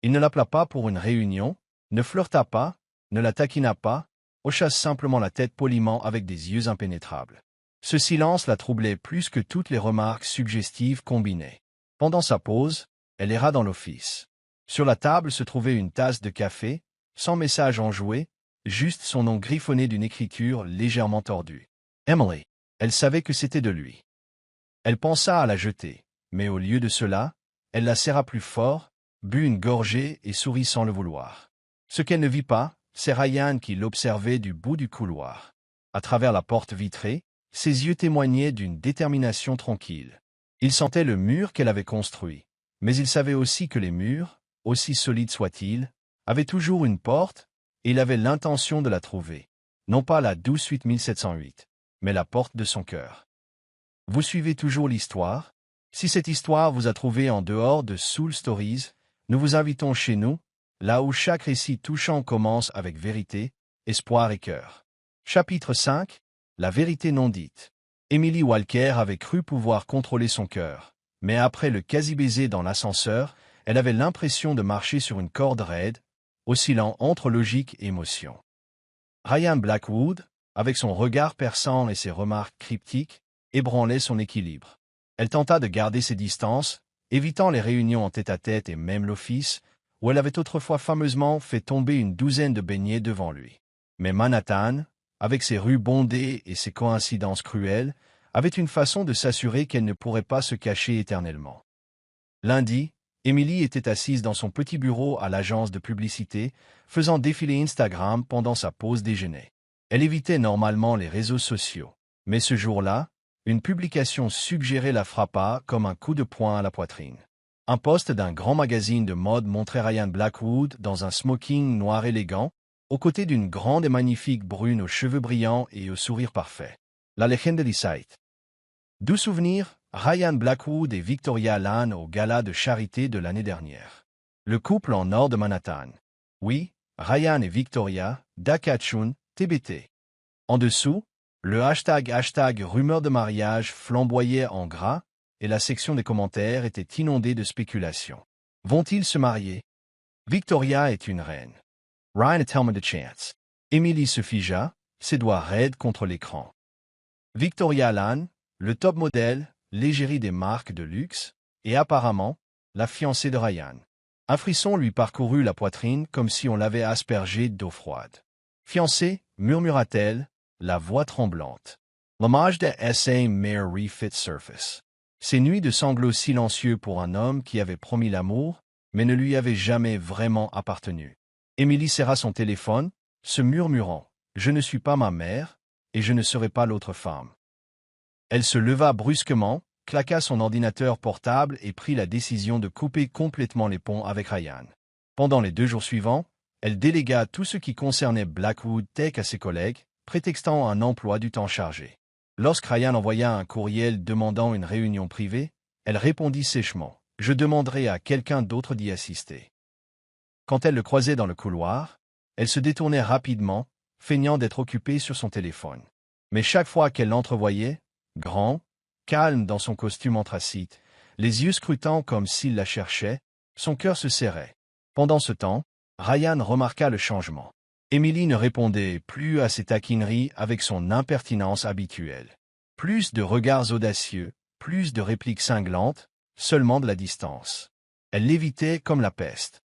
Il ne l'appela pas pour une réunion, ne flirta pas, ne la taquina pas, hocha simplement la tête poliment avec des yeux impénétrables. Ce silence la troublait plus que toutes les remarques suggestives combinées. Pendant sa pause, elle erra dans l'office. Sur la table se trouvait une tasse de café, sans message enjoué, juste son nom griffonné d'une écriture légèrement tordue. Emily. Elle savait que c'était de lui. Elle pensa à la jeter, mais au lieu de cela, elle la serra plus fort, but une gorgée et sourit sans le vouloir. Ce qu'elle ne vit pas, c'est Ryan qui l'observait du bout du couloir. À travers la porte vitrée, ses yeux témoignaient d'une détermination tranquille. Il sentait le mur qu'elle avait construit, mais il savait aussi que les murs, aussi solides soient-ils, avaient toujours une porte, et il avait l'intention de la trouver. Non pas la 12-8708, mais la porte de son cœur. Vous suivez toujours l'histoire? Si cette histoire vous a trouvé en dehors de Soul Stories, nous vous invitons chez nous, là où chaque récit touchant commence avec vérité, espoir et cœur. Chapitre 5. La vérité non dite. Emily Walker avait cru pouvoir contrôler son cœur, mais après le quasi-baiser dans l'ascenseur, elle avait l'impression de marcher sur une corde raide, oscillant entre logique et émotion. Ryan Blackwood, avec son regard perçant et ses remarques cryptiques, ébranlait son équilibre. Elle tenta de garder ses distances, évitant les réunions en tête-à-tête et même l'office, où elle avait autrefois fameusement fait tomber une douzaine de beignets devant lui. Mais Manhattan, avec ses rues bondées et ses coïncidences cruelles, avait une façon de s'assurer qu'elle ne pourrait pas se cacher éternellement. Lundi, Emily était assise dans son petit bureau à l'agence de publicité, faisant défiler Instagram pendant sa pause déjeuner. Elle évitait normalement les réseaux sociaux, mais ce jour-là, une publication suggérée la frappa comme un coup de poing à la poitrine. Un post d'un grand magazine de mode montrait Ryan Blackwood dans un smoking noir élégant, aux côtés d'une grande et magnifique brune aux cheveux brillants et au sourire parfait. La Legendary Site. D'où souvenir, Ryan Blackwood et Victoria Lann au gala de charité de l'année dernière. Le couple en or de Manhattan. Oui, Ryan et Victoria, Dakachun, TBT. En dessous, le hashtag rumeur de mariage flamboyait en gras et la section des commentaires était inondée de spéculations. Vont-ils se marier? Victoria est une reine. Ryan a tellement de chance. Emily se figea, ses doigts raides contre l'écran. Victoria Lann, le top modèle, l'égérie des marques de luxe, et apparemment, la fiancée de Ryan. Un frisson lui parcourut la poitrine comme si on l'avait aspergé d'eau froide. Fiancée, murmura-t-elle, la voix tremblante. L'hommage de S.A. Mayor refit surface. Ces nuits de sanglots silencieux pour un homme qui avait promis l'amour, mais ne lui avait jamais vraiment appartenu. Emily serra son téléphone, se murmurant « Je ne suis pas ma mère, et je ne serai pas l'autre femme ». Elle se leva brusquement, claqua son ordinateur portable et prit la décision de couper complètement les ponts avec Ryan. Pendant les 2 jours suivants, elle délégua tout ce qui concernait Blackwood Tech à ses collègues, prétextant un emploi du temps chargé. Lorsque Ryan envoya un courriel demandant une réunion privée, elle répondit sèchement « Je demanderai à quelqu'un d'autre d'y assister ». Quand elle le croisait dans le couloir, elle se détournait rapidement, feignant d'être occupée sur son téléphone. Mais chaque fois qu'elle l'entrevoyait, grand, calme dans son costume anthracite, les yeux scrutants comme s'il la cherchait, son cœur se serrait. Pendant ce temps, Ryan remarqua le changement. Emily ne répondait plus à ses taquineries avec son impertinence habituelle. Plus de regards audacieux, plus de répliques cinglantes, seulement de la distance. Elle l'évitait comme la peste.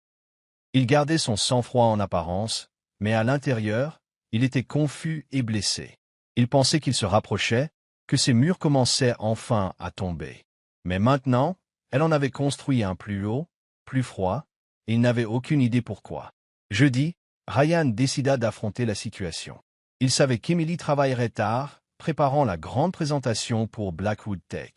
Il gardait son sang-froid en apparence, mais à l'intérieur, il était confus et blessé. Il pensait qu'il se rapprochait, que ses murs commençaient enfin à tomber. Mais maintenant, elle en avait construit un plus haut, plus froid, et il n'avait aucune idée pourquoi. Jeudi, Ryan décida d'affronter la situation. Il savait qu'Emily travaillerait tard, préparant la grande présentation pour Blackwood Tech.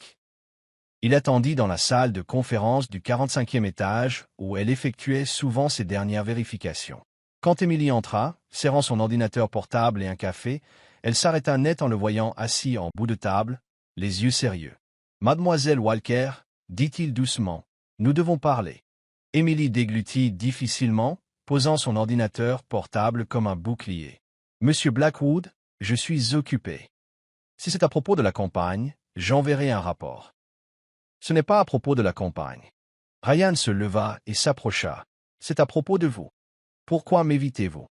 Il attendit dans la salle de conférence du 45e étage, où elle effectuait souvent ses dernières vérifications. Quand Emily entra, serrant son ordinateur portable et un café, elle s'arrêta net en le voyant assis en bout de table, les yeux sérieux. « Mademoiselle Walker, dit-il doucement, nous devons parler. » Emily déglutit difficilement, posant son ordinateur portable comme un bouclier. « Monsieur Blackwood, je suis occupé. Si c'est à propos de la campagne, j'enverrai un rapport. » Ce n'est pas à propos de la campagne. Ryan se leva et s'approcha. « C'est à propos de vous. Pourquoi m'évitez-vous »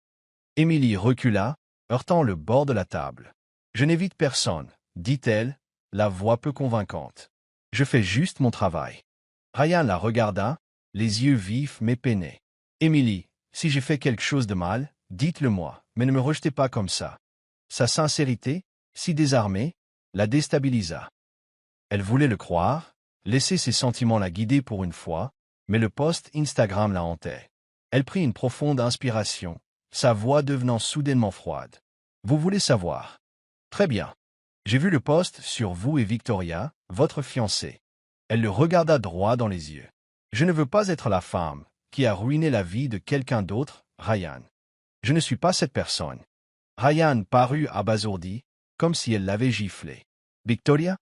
Emily recula, heurtant le bord de la table. « Je n'évite personne, dit-elle, la voix peu convaincante. Je fais juste mon travail. » Ryan la regarda, les yeux vifs mais peinés. « Emily, si j'ai fait quelque chose de mal, dites-le-moi, mais ne me rejetez pas comme ça. » Sa sincérité, si désarmée, la déstabilisa. Elle voulait le croire, laisser ses sentiments la guider pour une fois, mais le post Instagram la hantait. Elle prit une profonde inspiration, sa voix devenant soudainement froide. « Vous voulez savoir? Très bien. J'ai vu le post sur vous et Victoria, votre fiancée. » Elle le regarda droit dans les yeux. « Je ne veux pas être la femme qui a ruiné la vie de quelqu'un d'autre, Ryan. Je ne suis pas cette personne. » Ryan parut abasourdi, comme si elle l'avait giflé. « Victoria »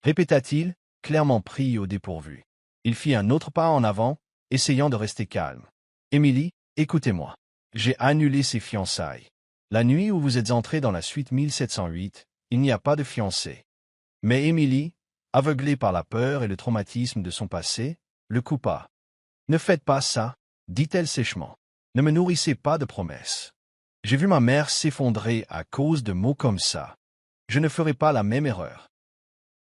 répéta-t-il, clairement pris au dépourvu. Il fit un autre pas en avant, essayant de rester calme. « Emily, écoutez-moi. J'ai annulé ces fiançailles. La nuit où vous êtes entrée dans la suite 1708, il n'y a pas de fiancé. » Mais Emily, aveuglée par la peur et le traumatisme de son passé, le coupa. « Ne faites pas ça, dit-elle sèchement. Ne me nourrissez pas de promesses. J'ai vu ma mère s'effondrer à cause de mots comme ça. Je ne ferai pas la même erreur. »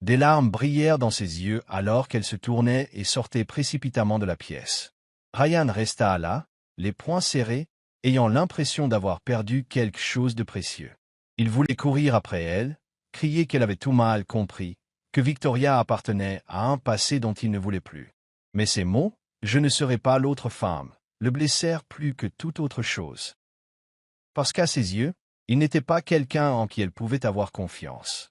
Des larmes brillèrent dans ses yeux alors qu'elle se tournait et sortait précipitamment de la pièce. Ryan resta là, les poings serrés, ayant l'impression d'avoir perdu quelque chose de précieux. Il voulait courir après elle, crier qu'elle avait tout mal compris, que Victoria appartenait à un passé dont il ne voulait plus. Mais ces mots, « je ne serai pas l'autre femme », le blessèrent plus que toute autre chose. Parce qu'à ses yeux, il n'était pas quelqu'un en qui elle pouvait avoir confiance.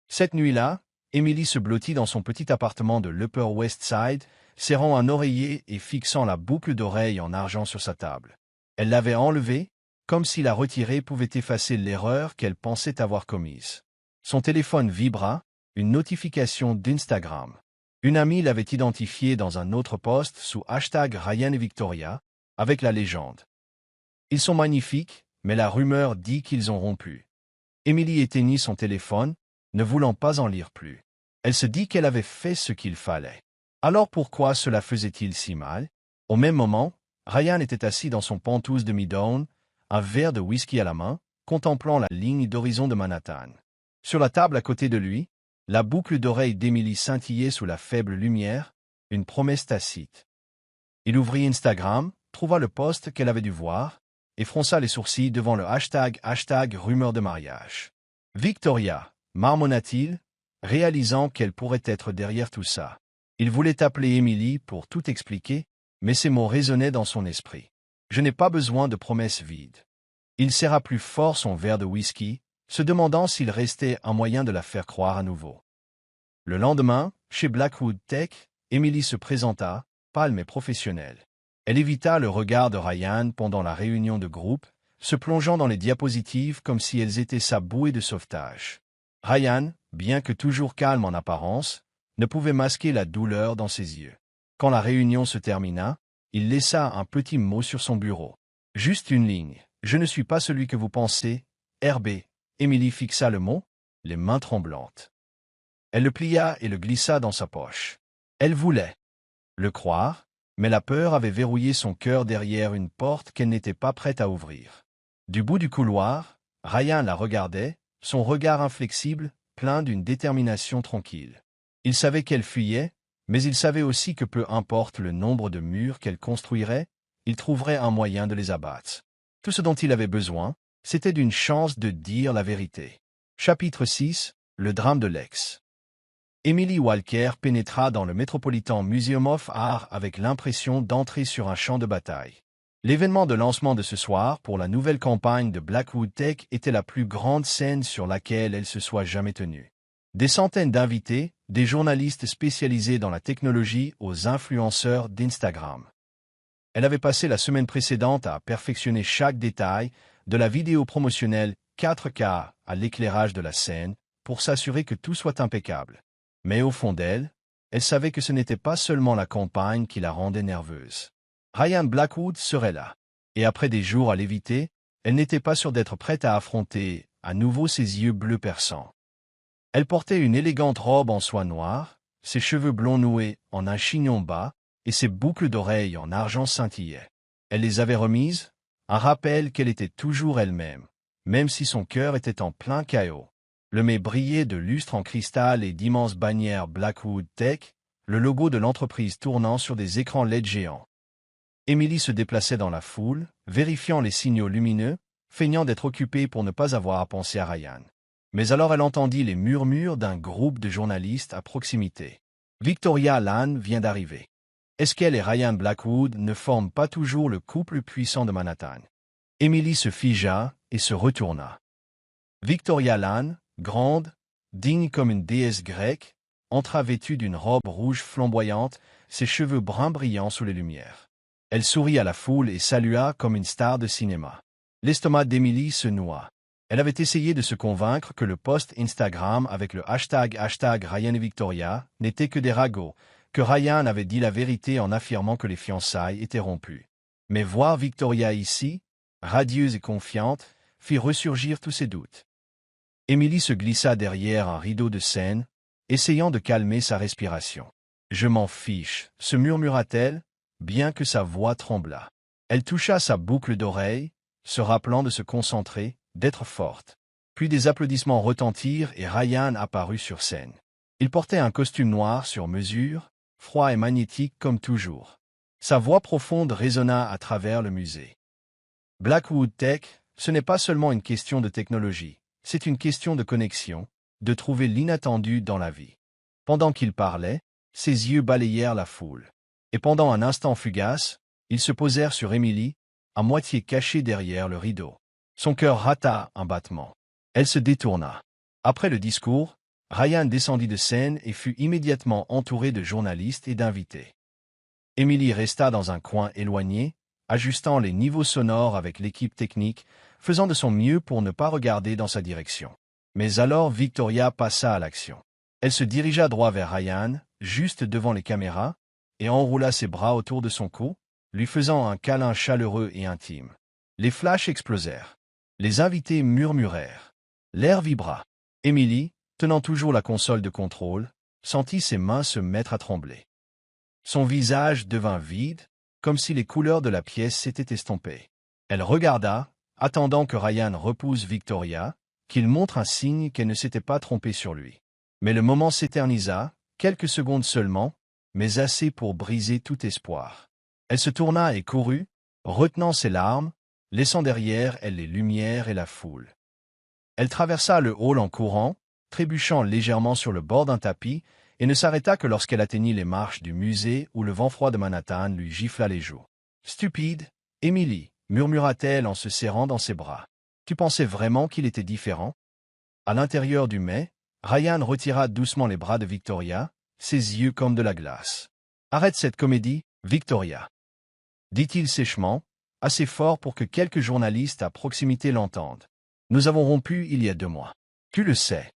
Cette nuit-là, Emily se blottit dans son petit appartement de l'Upper West Side, serrant un oreiller et fixant la boucle d'oreille en argent sur sa table. Elle l'avait enlevée, comme si la retirer pouvait effacer l'erreur qu'elle pensait avoir commise. Son téléphone vibra, une notification d'Instagram. Une amie l'avait identifié dans un autre post sous #Ryan et Victoria, avec la légende. « Ils sont magnifiques, mais la rumeur dit qu'ils ont rompu. » Emily éteignit son téléphone, ne voulant pas en lire plus. Elle se dit qu'elle avait fait ce qu'il fallait. Alors pourquoi cela faisait-il si mal? Au même moment, Ryan était assis dans son penthouse de Midtown, un verre de whisky à la main, contemplant la ligne d'horizon de Manhattan. Sur la table à côté de lui, la boucle d'oreille d'Emily scintillait sous la faible lumière, une promesse tacite. Il ouvrit Instagram, trouva le post qu'elle avait dû voir, et fronça les sourcils devant le #, rumeur de mariage. « Victoria », marmonna-t-il, réalisant qu'elle pourrait être derrière tout ça. Il voulait appeler Emily pour tout expliquer, mais ces mots résonnaient dans son esprit. « Je n'ai pas besoin de promesses vides. » Il serra plus fort son verre de whisky, se demandant s'il restait un moyen de la faire croire à nouveau. Le lendemain, chez Blackwood Tech, Emily se présenta, pâle mais professionnelle. Elle évita le regard de Ryan pendant la réunion de groupe, se plongeant dans les diapositives comme si elles étaient sa bouée de sauvetage. Ryan, bien que toujours calme en apparence, ne pouvait masquer la douleur dans ses yeux. Quand la réunion se termina, il laissa un petit mot sur son bureau. Juste une ligne. « Je ne suis pas celui que vous pensez, RB. » Emily fixa le mot, les mains tremblantes. Elle le plia et le glissa dans sa poche. Elle voulait le croire, mais la peur avait verrouillé son cœur derrière une porte qu'elle n'était pas prête à ouvrir. Du bout du couloir, Ryan la regardait, son regard inflexible, plein d'une détermination tranquille. Il savait qu'elle fuyait, mais il savait aussi que peu importe le nombre de murs qu'elle construirait, il trouverait un moyen de les abattre. Tout ce dont il avait besoin, c'était d'une chance de dire la vérité. Chapitre 6. Le drame de Lex. Emily Walker pénétra dans le Metropolitan Museum of Art avec l'impression d'entrer sur un champ de bataille. L'événement de lancement de ce soir pour la nouvelle campagne de Blackwood Tech était la plus grande scène sur laquelle elle se soit jamais tenue. Des centaines d'invités, des journalistes spécialisés dans la technologie aux influenceurs d'Instagram. Elle avait passé la semaine précédente à perfectionner chaque détail, de la vidéo promotionnelle 4K à l'éclairage de la scène, pour s'assurer que tout soit impeccable. Mais au fond d'elle, elle savait que ce n'était pas seulement la campagne qui la rendait nerveuse. Ryan Blackwood serait là. Et après des jours à l'éviter, elle n'était pas sûre d'être prête à affronter à nouveau ses yeux bleus perçants. Elle portait une élégante robe en soie noire, ses cheveux blonds noués en un chignon bas, et ses boucles d'oreilles en argent scintillaient. Elle les avait remises, un rappel qu'elle était toujours elle-même, même si son cœur était en plein chaos. Le mets brillait de lustres en cristal et d'immenses bannières Blackwood Tech, le logo de l'entreprise tournant sur des écrans LED géants. Emily se déplaçait dans la foule, vérifiant les signaux lumineux, feignant d'être occupée pour ne pas avoir à penser à Ryan. Mais alors elle entendit les murmures d'un groupe de journalistes à proximité. Victoria Lann vient d'arriver. Est-ce qu'elle et Ryan Blackwood ne forment pas toujours le couple puissant de Manhattan? Emily se figea et se retourna. Victoria Lann, grande, digne comme une déesse grecque, entra vêtue d'une robe rouge flamboyante, ses cheveux bruns brillants sous les lumières. Elle sourit à la foule et salua comme une star de cinéma. L'estomac d'Emily se noua. Elle avait essayé de se convaincre que le post Instagram avec le hashtag Ryan et Victoria n'était que des ragots, que Ryan avait dit la vérité en affirmant que les fiançailles étaient rompues. Mais voir Victoria ici, radieuse et confiante, fit ressurgir tous ses doutes. Emily se glissa derrière un rideau de scène, essayant de calmer sa respiration. « Je m'en fiche », se murmura-t-elle, bien que sa voix tremblât. Elle toucha sa boucle d'oreille, se rappelant de se concentrer, d'être forte. Puis des applaudissements retentirent et Ryan apparut sur scène. Il portait un costume noir sur mesure, froid et magnétique comme toujours. Sa voix profonde résonna à travers le musée. Blackwood Tech, ce n'est pas seulement une question de technologie, c'est une question de connexion, de trouver l'inattendu dans la vie. Pendant qu'il parlait, ses yeux balayèrent la foule. Et pendant un instant fugace, ils se posèrent sur Emily, à moitié cachée derrière le rideau. Son cœur rata un battement. Elle se détourna. Après le discours, Ryan descendit de scène et fut immédiatement entouré de journalistes et d'invités. Emily resta dans un coin éloigné, ajustant les niveaux sonores avec l'équipe technique, faisant de son mieux pour ne pas regarder dans sa direction. Mais alors Victoria passa à l'action. Elle se dirigea droit vers Ryan, juste devant les caméras, et enroula ses bras autour de son cou, lui faisant un câlin chaleureux et intime. Les flashs explosèrent. Les invités murmurèrent. L'air vibra. Emily, tenant toujours la console de contrôle, sentit ses mains se mettre à trembler. Son visage devint vide, comme si les couleurs de la pièce s'étaient estompées. Elle regarda, attendant que Ryan repousse Victoria, qu'il montre un signe qu'elle ne s'était pas trompée sur lui. Mais le moment s'éternisa, quelques secondes seulement, mais assez pour briser tout espoir. Elle se tourna et courut, retenant ses larmes, laissant derrière elle les lumières et la foule. Elle traversa le hall en courant, trébuchant légèrement sur le bord d'un tapis, et ne s'arrêta que lorsqu'elle atteignit les marches du musée où le vent froid de Manhattan lui gifla les joues. « Stupide, Emily » murmura-t-elle en se serrant dans ses bras. « Tu pensais vraiment qu'il était différent ?» À l'intérieur du mets, Ryan retira doucement les bras de Victoria, ses yeux comme de la glace. « Arrête cette comédie, Victoria » dit-il sèchement, assez fort pour que quelques journalistes à proximité l'entendent. « Nous avons rompu il y a 2 mois. Tu le sais. »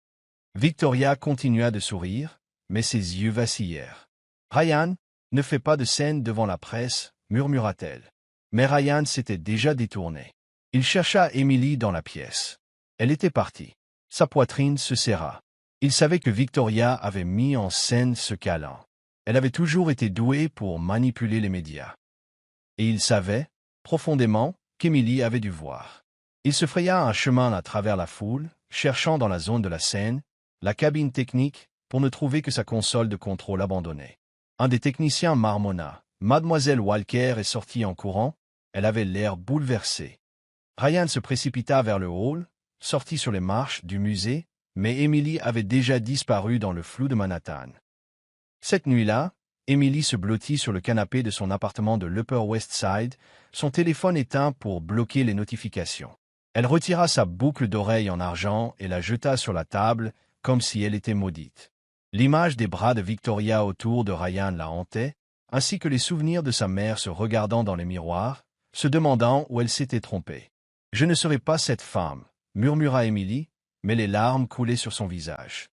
Victoria continua de sourire, mais ses yeux vacillèrent. « Ryan, ne fais pas de scène devant la presse, » murmura-t-elle. Mais Ryan s'était déjà détourné. Il chercha Emily dans la pièce. Elle était partie. Sa poitrine se serra. Il savait que Victoria avait mis en scène ce câlin. Elle avait toujours été douée pour manipuler les médias. Et il savait, profondément, qu'Emily avait dû voir. Il se fraya un chemin à travers la foule, cherchant dans la zone de la scène, la cabine technique, pour ne trouver que sa console de contrôle abandonnée. Un des techniciens marmonna. Mademoiselle Walker est sortie en courant, elle avait l'air bouleversée. Ryan se précipita vers le hall, sortit sur les marches du musée, mais Emily avait déjà disparu dans le flou de Manhattan. Cette nuit-là, Emily se blottit sur le canapé de son appartement de l'Upper West Side, son téléphone éteint pour bloquer les notifications. Elle retira sa boucle d'oreille en argent et la jeta sur la table, comme si elle était maudite. L'image des bras de Victoria autour de Ryan la hantait, ainsi que les souvenirs de sa mère se regardant dans les miroirs, se demandant où elle s'était trompée. « Je ne serai pas cette femme », murmura Emily, mais les larmes coulaient sur son visage.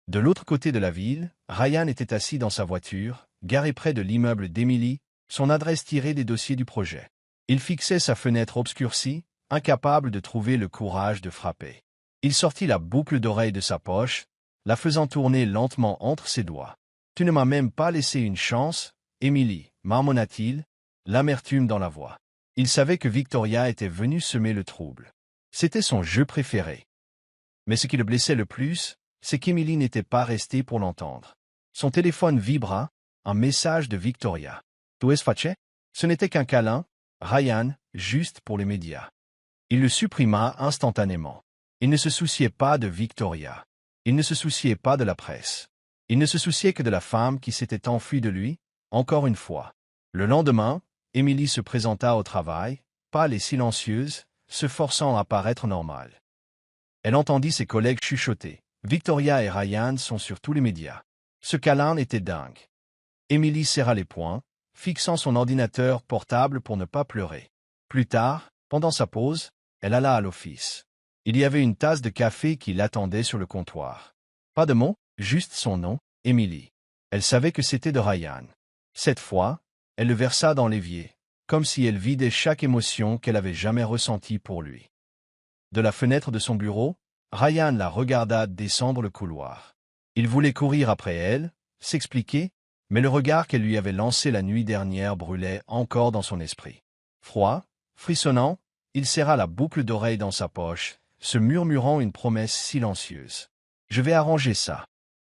De l'autre côté de la ville, Ryan était assis dans sa voiture, garée près de l'immeuble d'Emily, son adresse tirée des dossiers du projet. Il fixait sa fenêtre obscurcie, incapable de trouver le courage de frapper. Il sortit la boucle d'oreille de sa poche, la faisant tourner lentement entre ses doigts. « Tu ne m'as même pas laissé une chance, Emily, marmonna-t-il, l'amertume dans la voix. Il savait que Victoria était venue semer le trouble. C'était son jeu préféré. Mais ce qui le blessait le plus, c'est qu'Emily n'était pas restée pour l'entendre. Son téléphone vibra, un message de Victoria. « Tu es fâché ?» Ce n'était qu'un câlin, Ryan, juste pour les médias. Il le supprima instantanément. Il ne se souciait pas de Victoria. Il ne se souciait pas de la presse. Il ne se souciait que de la femme qui s'était enfuie de lui, encore une fois. Le lendemain, Emily se présenta au travail, pâle et silencieuse, se forçant à paraître normale. Elle entendit ses collègues chuchoter. Victoria et Ryan sont sur tous les médias. Ce câlin était dingue. Emily serra les poings, fixant son ordinateur portable pour ne pas pleurer. Plus tard, pendant sa pause, elle alla à l'office. Il y avait une tasse de café qui l'attendait sur le comptoir. Pas de mots, juste son nom, Emily. Elle savait que c'était de Ryan. Cette fois, elle le versa dans l'évier, comme si elle vidait chaque émotion qu'elle avait jamais ressentie pour lui. De la fenêtre de son bureau, Ryan la regarda descendre le couloir. Il voulait courir après elle, s'expliquer, mais le regard qu'elle lui avait lancé la nuit dernière brûlait encore dans son esprit. Froid, frissonnant, il serra la boucle d'oreille dans sa poche, se murmurant une promesse silencieuse. « Je vais arranger ça. »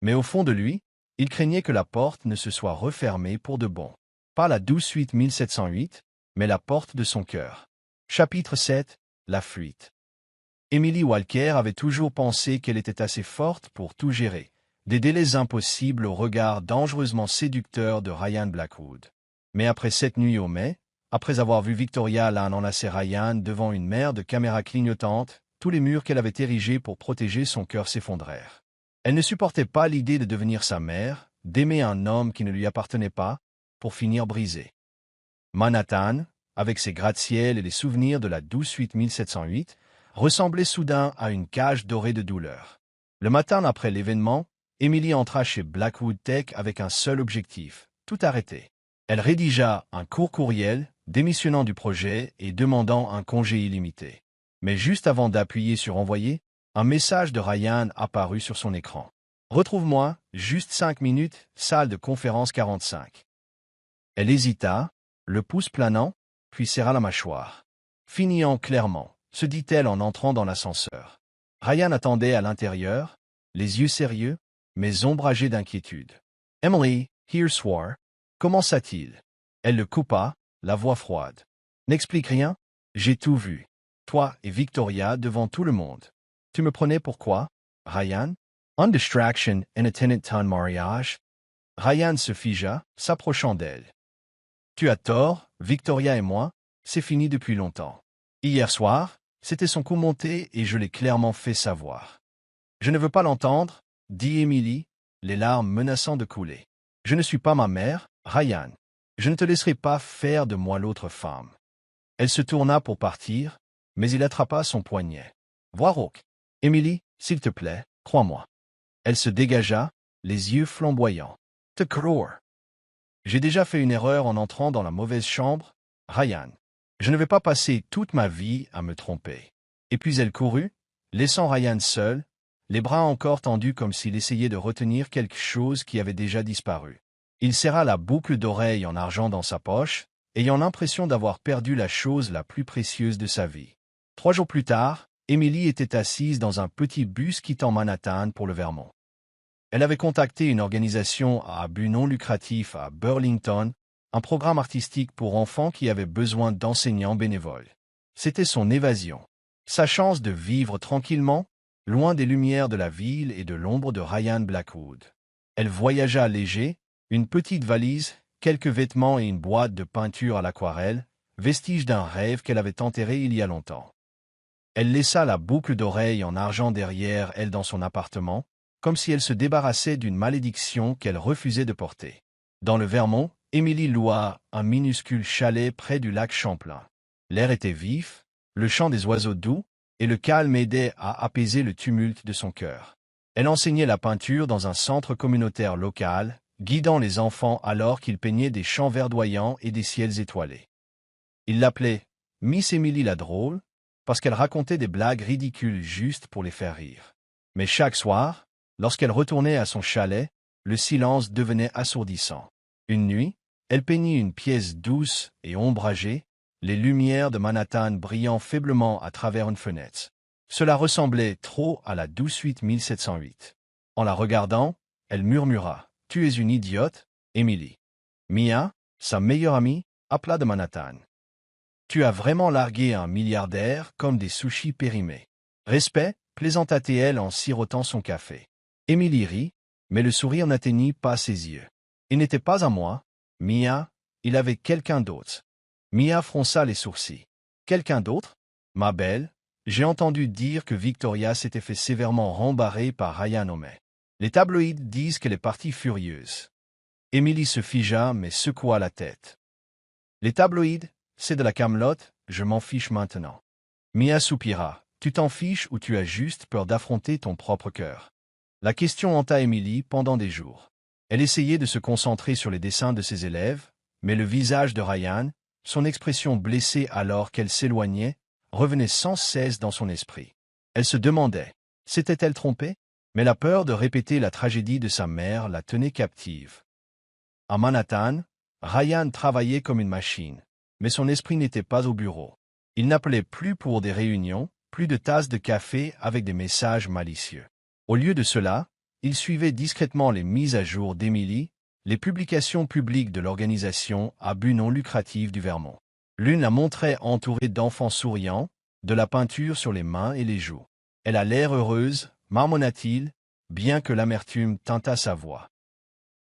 Mais au fond de lui, il craignait que la porte ne se soit refermée pour de bon. Pas la douce suite 1708, mais la porte de son cœur. Chapitre 7. La fuite. Emily Walker avait toujours pensé qu'elle était assez forte pour tout gérer, des délais impossibles au regard dangereusement séducteur de Ryan Blackwood. Mais après cette nuit au mai, après avoir vu Victoria enlacer Ryan devant une mer de caméras clignotantes, tous les murs qu'elle avait érigés pour protéger son cœur s'effondrèrent. Elle ne supportait pas l'idée de devenir sa mère, d'aimer un homme qui ne lui appartenait pas, pour finir brisée. Manhattan, avec ses gratte-ciels et les souvenirs de la douce suite 1708, ressemblait soudain à une cage dorée de douleur. Le matin après l'événement, Emily entra chez Blackwood Tech avec un seul objectif, tout arrêter. Elle rédigea un court courriel, démissionnant du projet et demandant un congé illimité. Mais juste avant d'appuyer sur « Envoyer », un message de Ryan apparut sur son écran. « Retrouve-moi, juste 5 minutes, salle de conférence 45. » Elle hésita, le pouce planant, puis serra la mâchoire. « Finissant clairement », se dit-elle en entrant dans l'ascenseur. Ryan attendait à l'intérieur, les yeux sérieux, mais ombragés d'inquiétude. « Emily, here soir. » Commença-t-il. Elle le coupa, la voix froide. « N'explique rien, j'ai tout vu. Toi et Victoria devant tout le monde. Tu me prenais pour quoi, Ryan? On distraction and attendant ton mariage? » Ryan se figea, s'approchant d'elle. « Tu as tort, Victoria et moi, c'est fini depuis longtemps. Hier soir, c'était son coup monté et je l'ai clairement fait savoir. »« Je ne veux pas l'entendre, » dit Emily, les larmes menaçant de couler. « Je ne suis pas ma mère, Ryan. Je ne te laisserai pas faire de moi l'autre femme. » Elle se tourna pour partir, mais il attrapa son poignet. « Vois Roque. Emily, s'il te plaît, crois-moi. » Elle se dégagea, les yeux flamboyants. « Te croire. J'ai déjà fait une erreur en entrant dans la mauvaise chambre, Ryan. Je ne vais pas passer toute ma vie à me tromper. » Et puis elle courut, laissant Ryan seul, les bras encore tendus comme s'il essayait de retenir quelque chose qui avait déjà disparu. Il serra la boucle d'oreille en argent dans sa poche, ayant l'impression d'avoir perdu la chose la plus précieuse de sa vie. 3 jours plus tard, Emily était assise dans un petit bus quittant Manhattan pour le Vermont. Elle avait contacté une organisation à but non lucratif à Burlington, un programme artistique pour enfants qui avait besoin d'enseignants bénévoles. C'était son évasion. Sa chance de vivre tranquillement, loin des lumières de la ville et de l'ombre de Ryan Blackwood. Elle voyagea léger, une petite valise, quelques vêtements et une boîte de peinture à l'aquarelle, vestige d'un rêve qu'elle avait enterré il y a longtemps. Elle laissa la boucle d'oreille en argent derrière elle dans son appartement, comme si elle se débarrassait d'une malédiction qu'elle refusait de porter. Dans le Vermont, Émilie loua un minuscule chalet près du lac Champlain. L'air était vif, le chant des oiseaux doux, et le calme aidait à apaiser le tumulte de son cœur. Elle enseignait la peinture dans un centre communautaire local, guidant les enfants alors qu'ils peignaient des champs verdoyants et des ciels étoilés. Ils l'appelaient Miss Emily la drôle, parce qu'elle racontait des blagues ridicules juste pour les faire rire. Mais chaque soir, lorsqu'elle retournait à son chalet, le silence devenait assourdissant. Une nuit, elle peignit une pièce douce et ombragée, les lumières de Manhattan brillant faiblement à travers une fenêtre. Cela ressemblait trop à la douce suite 1708. En la regardant, elle murmura « Tu es une idiote, Emily. » Mia, sa meilleure amie, appela de Manhattan. « Tu as vraiment largué un milliardaire comme des sushis périmés. » Respect, plaisanta-t-elle en sirotant son café. Emily rit, mais le sourire n'atteignit pas ses yeux. « Il n'était pas à moi, Mia, il avait quelqu'un d'autre. » Mia fronça les sourcils. « Quelqu'un d'autre? Ma belle, j'ai entendu dire que Victoria s'était fait sévèrement rembarrer par Ryan O'May. Les tabloïds disent qu'elle est partie furieuse. » Emily se figea mais secoua la tête. « Les tabloïds, c'est de la camelote, je m'en fiche maintenant. » Mia soupira. « Tu t'en fiches ou tu as juste peur d'affronter ton propre cœur? » La question hanta Emily pendant des jours. Elle essayait de se concentrer sur les dessins de ses élèves, mais le visage de Ryan, son expression blessée alors qu'elle s'éloignait, revenait sans cesse dans son esprit. Elle se demandait, s'était-elle trompée? Mais la peur de répéter la tragédie de sa mère la tenait captive. À Manhattan, Ryan travaillait comme une machine, mais son esprit n'était pas au bureau. Il n'appelait plus pour des réunions, plus de tasses de café avec des messages malicieux. Au lieu de cela, il suivait discrètement les mises à jour d'Emily, les publications publiques de l'organisation à but non lucratif du Vermont. L'une la montrait entourée d'enfants souriants, de la peinture sur les mains et les joues. Elle a l'air heureuse, marmonna-t-il, bien que l'amertume teintât sa voix.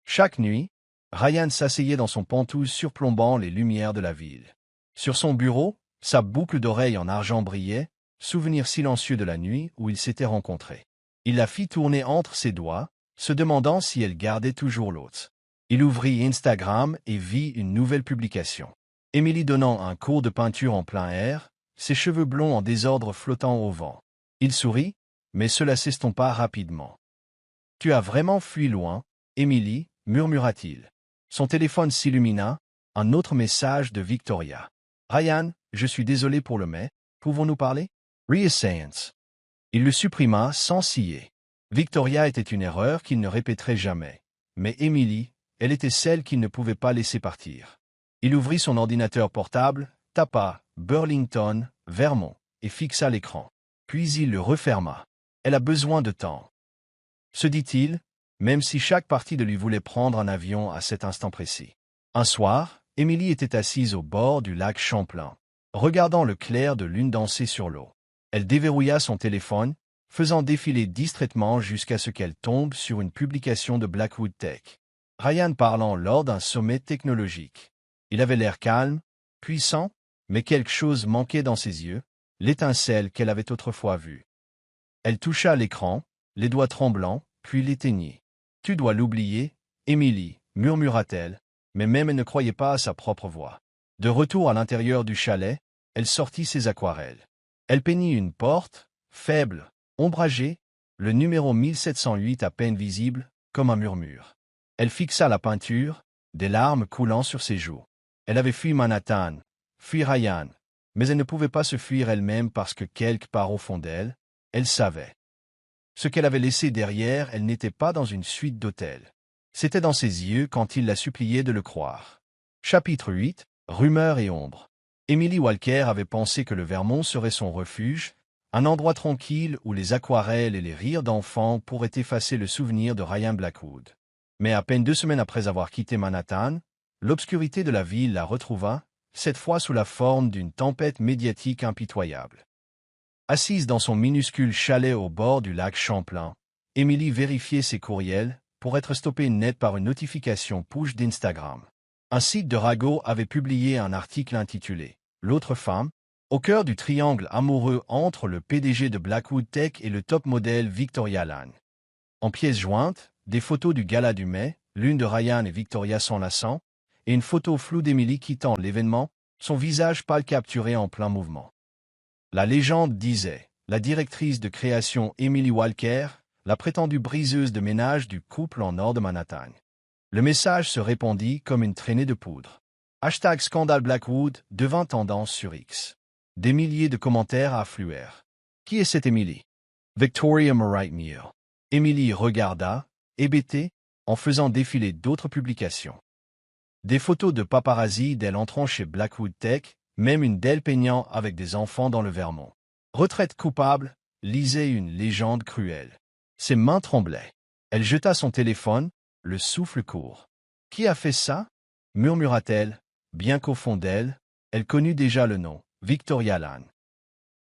Chaque nuit, Ryan s'asseyait dans son pantoufle surplombant les lumières de la ville. Sur son bureau, sa boucle d'oreille en argent brillait, souvenir silencieux de la nuit où ils s'étaient rencontrés. Il la fit tourner entre ses doigts, se demandant si elle gardait toujours l'autre. Il ouvrit Instagram et vit une nouvelle publication. Emily donnant un cours de peinture en plein air, ses cheveux blonds en désordre flottant au vent. Il sourit, mais cela s'estompa rapidement. « Tu as vraiment fui loin, Emily, » murmura-t-il. Son téléphone s'illumina, un autre message de Victoria. « Ryan, je suis désolé pour le mais, pouvons-nous parler? » Reassurance. Il le supprima sans ciller. Victoria était une erreur qu'il ne répéterait jamais. Mais Emily, elle était celle qu'il ne pouvait pas laisser partir. Il ouvrit son ordinateur portable, tapa « Burlington, Vermont » et fixa l'écran. Puis il le referma. Elle a besoin de temps, se dit-il, même si chaque partie de lui voulait prendre un avion à cet instant précis. Un soir, Emily était assise au bord du lac Champlain, regardant le clair de lune danser sur l'eau. Elle déverrouilla son téléphone, faisant défiler distraitement jusqu'à ce qu'elle tombe sur une publication de Blackwood Tech. Ryan parlant lors d'un sommet technologique. Il avait l'air calme, puissant, mais quelque chose manquait dans ses yeux, l'étincelle qu'elle avait autrefois vue. Elle toucha l'écran, les doigts tremblants, puis l'éteignit. « Tu dois l'oublier, Emily, » murmura-t-elle, mais même elle ne croyait pas à sa propre voix. De retour à l'intérieur du chalet, elle sortit ses aquarelles. Elle peignit une porte, faible, ombragée, le numéro 1708 à peine visible, comme un murmure. Elle fixa la peinture, des larmes coulant sur ses joues. Elle avait fui Manhattan, fui Ryan, mais elle ne pouvait pas se fuir elle-même parce que quelque part au fond d'elle, elle savait. Ce qu'elle avait laissé derrière, elle n'était pas dans une suite d'hôtels. C'était dans ses yeux quand il la suppliait de le croire. Chapitre 8. Rumeurs et ombres. Emily Walker avait pensé que le Vermont serait son refuge, Un endroit tranquille où les aquarelles et les rires d'enfants pourraient effacer le souvenir de Ryan Blackwood. Mais à peine 2 semaines après avoir quitté Manhattan, l'obscurité de la ville la retrouva, cette fois sous la forme d'une tempête médiatique impitoyable. Assise dans son minuscule chalet au bord du lac Champlain, Emily vérifiait ses courriels pour être stoppée net par une notification push d'Instagram. Un site de ragot avait publié un article intitulé « L'autre femme », au cœur du triangle amoureux entre le PDG de Blackwood Tech et le top modèle Victoria Lawn. En pièces jointes, des photos du gala du mai, l'une de Ryan et Victoria s'enlaçant, et une photo floue d'Emily quittant l'événement, son visage pâle capturé en plein mouvement. La légende disait, la directrice de création Emily Walker, la prétendue briseuse de ménage du couple en nord de Manhattan. Le message se répandit comme une traînée de poudre. Hashtag scandale Blackwood devint tendance sur X. Des milliers de commentaires affluèrent. Qui est cette Emily? Victoria Morait Meal. Emily regarda, hébétée, en faisant défiler d'autres publications. Des photos de paparazzi d'elle entrant chez Blackwood Tech, même une d'elle peignant avec des enfants dans le Vermont. Retraite coupable, lisait une légende cruelle. Ses mains tremblaient. Elle jeta son téléphone, le souffle court. Qui a fait ça? Murmura-t-elle, bien qu'au fond d'elle, elle connut déjà le nom, Victoria Lawn.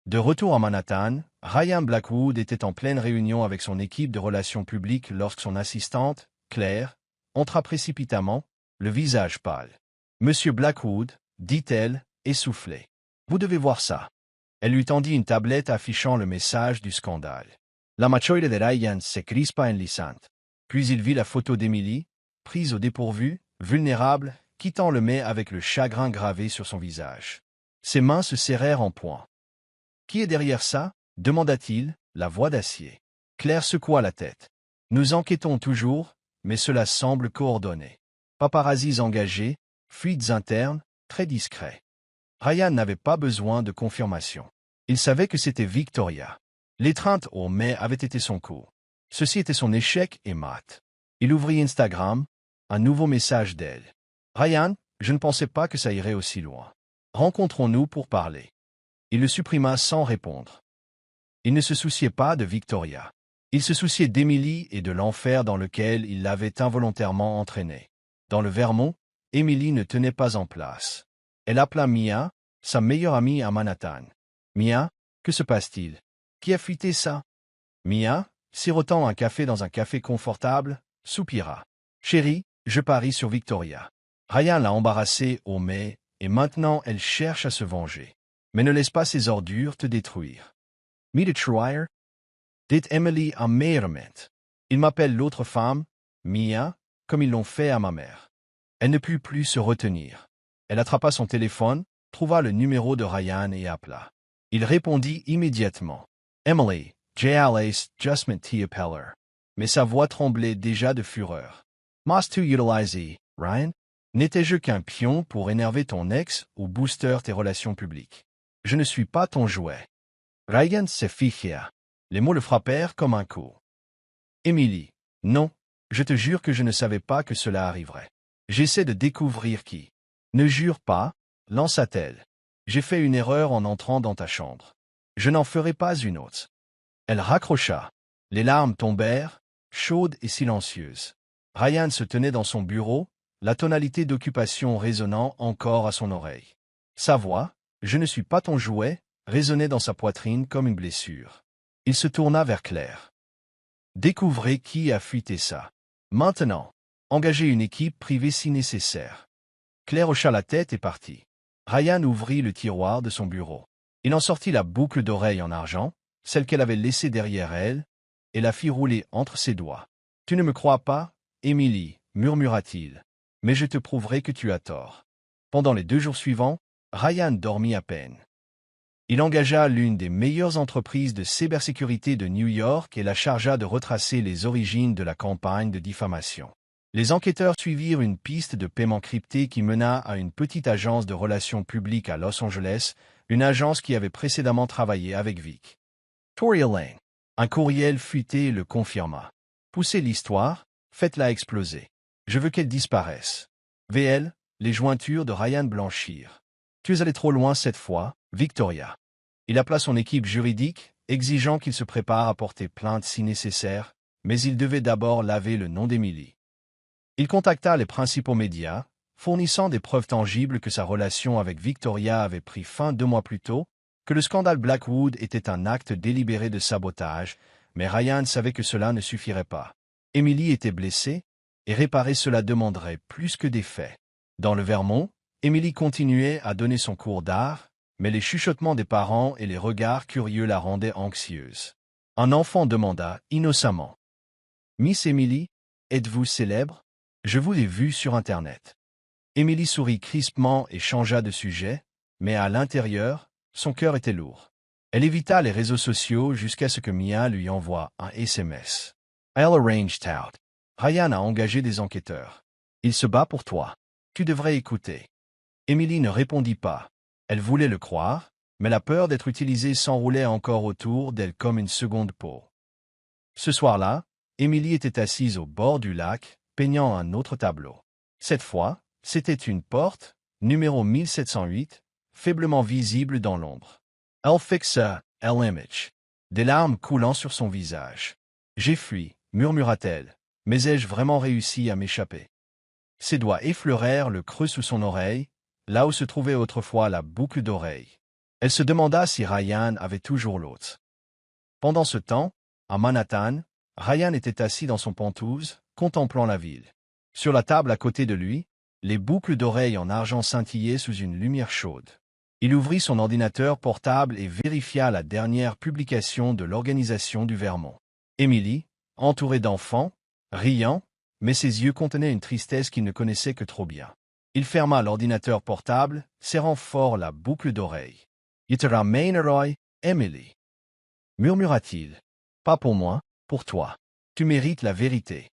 De retour à Manhattan, Ryan Blackwood était en pleine réunion avec son équipe de relations publiques lorsque son assistante, Claire, entra précipitamment, le visage pâle. « Monsieur Blackwood, dit-elle, essoufflée. Vous devez voir ça. » Elle lui tendit une tablette affichant le message du scandale. La machoide de Ryan se crispa enlissante. Puis il vit la photo d'Emily, prise au dépourvu, vulnérable, quittant le mai avec le chagrin gravé sur son visage. Ses mains se serrèrent en poing. « Qui est derrière ça? » demanda-t-il, la voix d'acier. Claire secoua la tête. « Nous enquêtons toujours, mais cela semble coordonné. Paparazzis engagés, fuites internes, très discrets. » Ryan n'avait pas besoin de confirmation. Il savait que c'était Victoria. L'étreinte au mai avait été son coup. Ceci était son échec et mat. Il ouvrit Instagram, un nouveau message d'elle. « Ryan, je ne pensais pas que ça irait aussi loin. Rencontrons-nous pour parler. » Il le supprima sans répondre. Il ne se souciait pas de Victoria. Il se souciait d'Emily et de l'enfer dans lequel il l'avait involontairement entraînée. Dans le Vermont, Emily ne tenait pas en place. Elle appela Mia, sa meilleure amie à Manhattan. « Mia, que se passe-t-il? Qui a fuité ça? » Mia, sirotant un café dans un café confortable, soupira. « Chérie, je parie sur Victoria. Ryan l'a embarrassée au mai, et maintenant elle cherche à se venger. Mais ne laisse pas ses ordures te détruire. » « Me détruire? » dit Emily amèrement. « Ils m'appellent l'autre femme, Mia, comme ils l'ont fait à ma mère. » Elle ne put plus se retenir. Elle attrapa son téléphone, trouva le numéro de Ryan et appela. Il répondit immédiatement. « Emily, J.L.A.'s Justment T. Appeller. » Mais sa voix tremblait déjà de fureur. « Must to utilize, Ryan? N'étais-je qu'un pion pour énerver ton ex ou booster tes relations publiques? Je ne suis pas ton jouet. » Ryan se ficha. Les mots le frappèrent comme un coup. « Emily, non, je te jure que je ne savais pas que cela arriverait. J'essaie de découvrir qui. » « Ne jure pas, » lança-t-elle. « J'ai fait une erreur en entrant dans ta chambre. Je n'en ferai pas une autre. » Elle raccrocha. Les larmes tombèrent, chaudes et silencieuses. Ryan se tenait dans son bureau, la tonalité d'occupation résonnant encore à son oreille. Sa voix, « Je ne suis pas ton jouet », résonnait dans sa poitrine comme une blessure. Il se tourna vers Claire. « Découvrez qui a fuité ça. Maintenant, engagez une équipe privée si nécessaire. » Claire hocha la tête et partit. Ryan ouvrit le tiroir de son bureau. Il en sortit la boucle d'oreille en argent, celle qu'elle avait laissée derrière elle, et la fit rouler entre ses doigts. « Tu ne me crois pas, Emily, murmura-t-il, mais je te prouverai que tu as tort. » Pendant les 2 jours suivants, Ryan dormit à peine. Il engagea l'une des meilleures entreprises de cybersécurité de New York et la chargea de retracer les origines de la campagne de diffamation. Les enquêteurs suivirent une piste de paiement crypté qui mena à une petite agence de relations publiques à Los Angeles, une agence qui avait précédemment travaillé avec Vic. Toria Lane. Un courriel fuité le confirma. Poussez l'histoire, faites-la exploser. Je veux qu'elle disparaisse. VL, les jointures de Ryan blanchirent. Tu es allé trop loin cette fois, Victoria. Il appela son équipe juridique, exigeant qu'il se prépare à porter plainte si nécessaire, mais il devait d'abord laver le nom d'Emily. Il contacta les principaux médias, fournissant des preuves tangibles que sa relation avec Victoria avait pris fin 2 mois plus tôt, que le scandale Blackwood était un acte délibéré de sabotage, mais Ryan savait que cela ne suffirait pas. Emily était blessée, et réparer cela demanderait plus que des faits. Dans le Vermont, Emily continuait à donner son cours d'art, mais les chuchotements des parents et les regards curieux la rendaient anxieuse. Un enfant demanda innocemment. « Miss Emily, êtes-vous célèbre? Je vous ai vue sur Internet. » Emily sourit crispement et changea de sujet, mais à l'intérieur, son cœur était lourd. Elle évita les réseaux sociaux jusqu'à ce que Mia lui envoie un SMS. Elle arranged out. Ryan a engagé des enquêteurs. Il se bat pour toi. Tu devrais écouter. Emily ne répondit pas. Elle voulait le croire, mais la peur d'être utilisée s'enroulait encore autour d'elle comme une seconde peau. Ce soir-là, Emily était assise au bord du lac, peignant un autre tableau. Cette fois, c'était une porte, numéro 1708, faiblement visible dans l'ombre. Elle fixa l'image, des larmes coulant sur son visage. « J'ai fui », murmura-t-elle, « mais ai-je vraiment réussi à m'échapper ?» Ses doigts effleurèrent le creux sous son oreille, là où se trouvait autrefois la boucle d'oreille. Elle se demanda si Ryan avait toujours l'autre. Pendant ce temps, à Manhattan, Ryan était assis dans son pentouse, contemplant la ville. Sur la table à côté de lui, les boucles d'oreilles en argent scintillaient sous une lumière chaude. Il ouvrit son ordinateur portable et vérifia la dernière publication de l'Organisation du Vermont. Emily, entourée d'enfants, riant, mais ses yeux contenaient une tristesse qu'il ne connaissait que trop bien. Il ferma l'ordinateur portable, serrant fort la boucle d'oreille. « Il te ramènerai, Emily » murmura-t-il. « Pas pour moi, pour toi. Tu mérites la vérité. »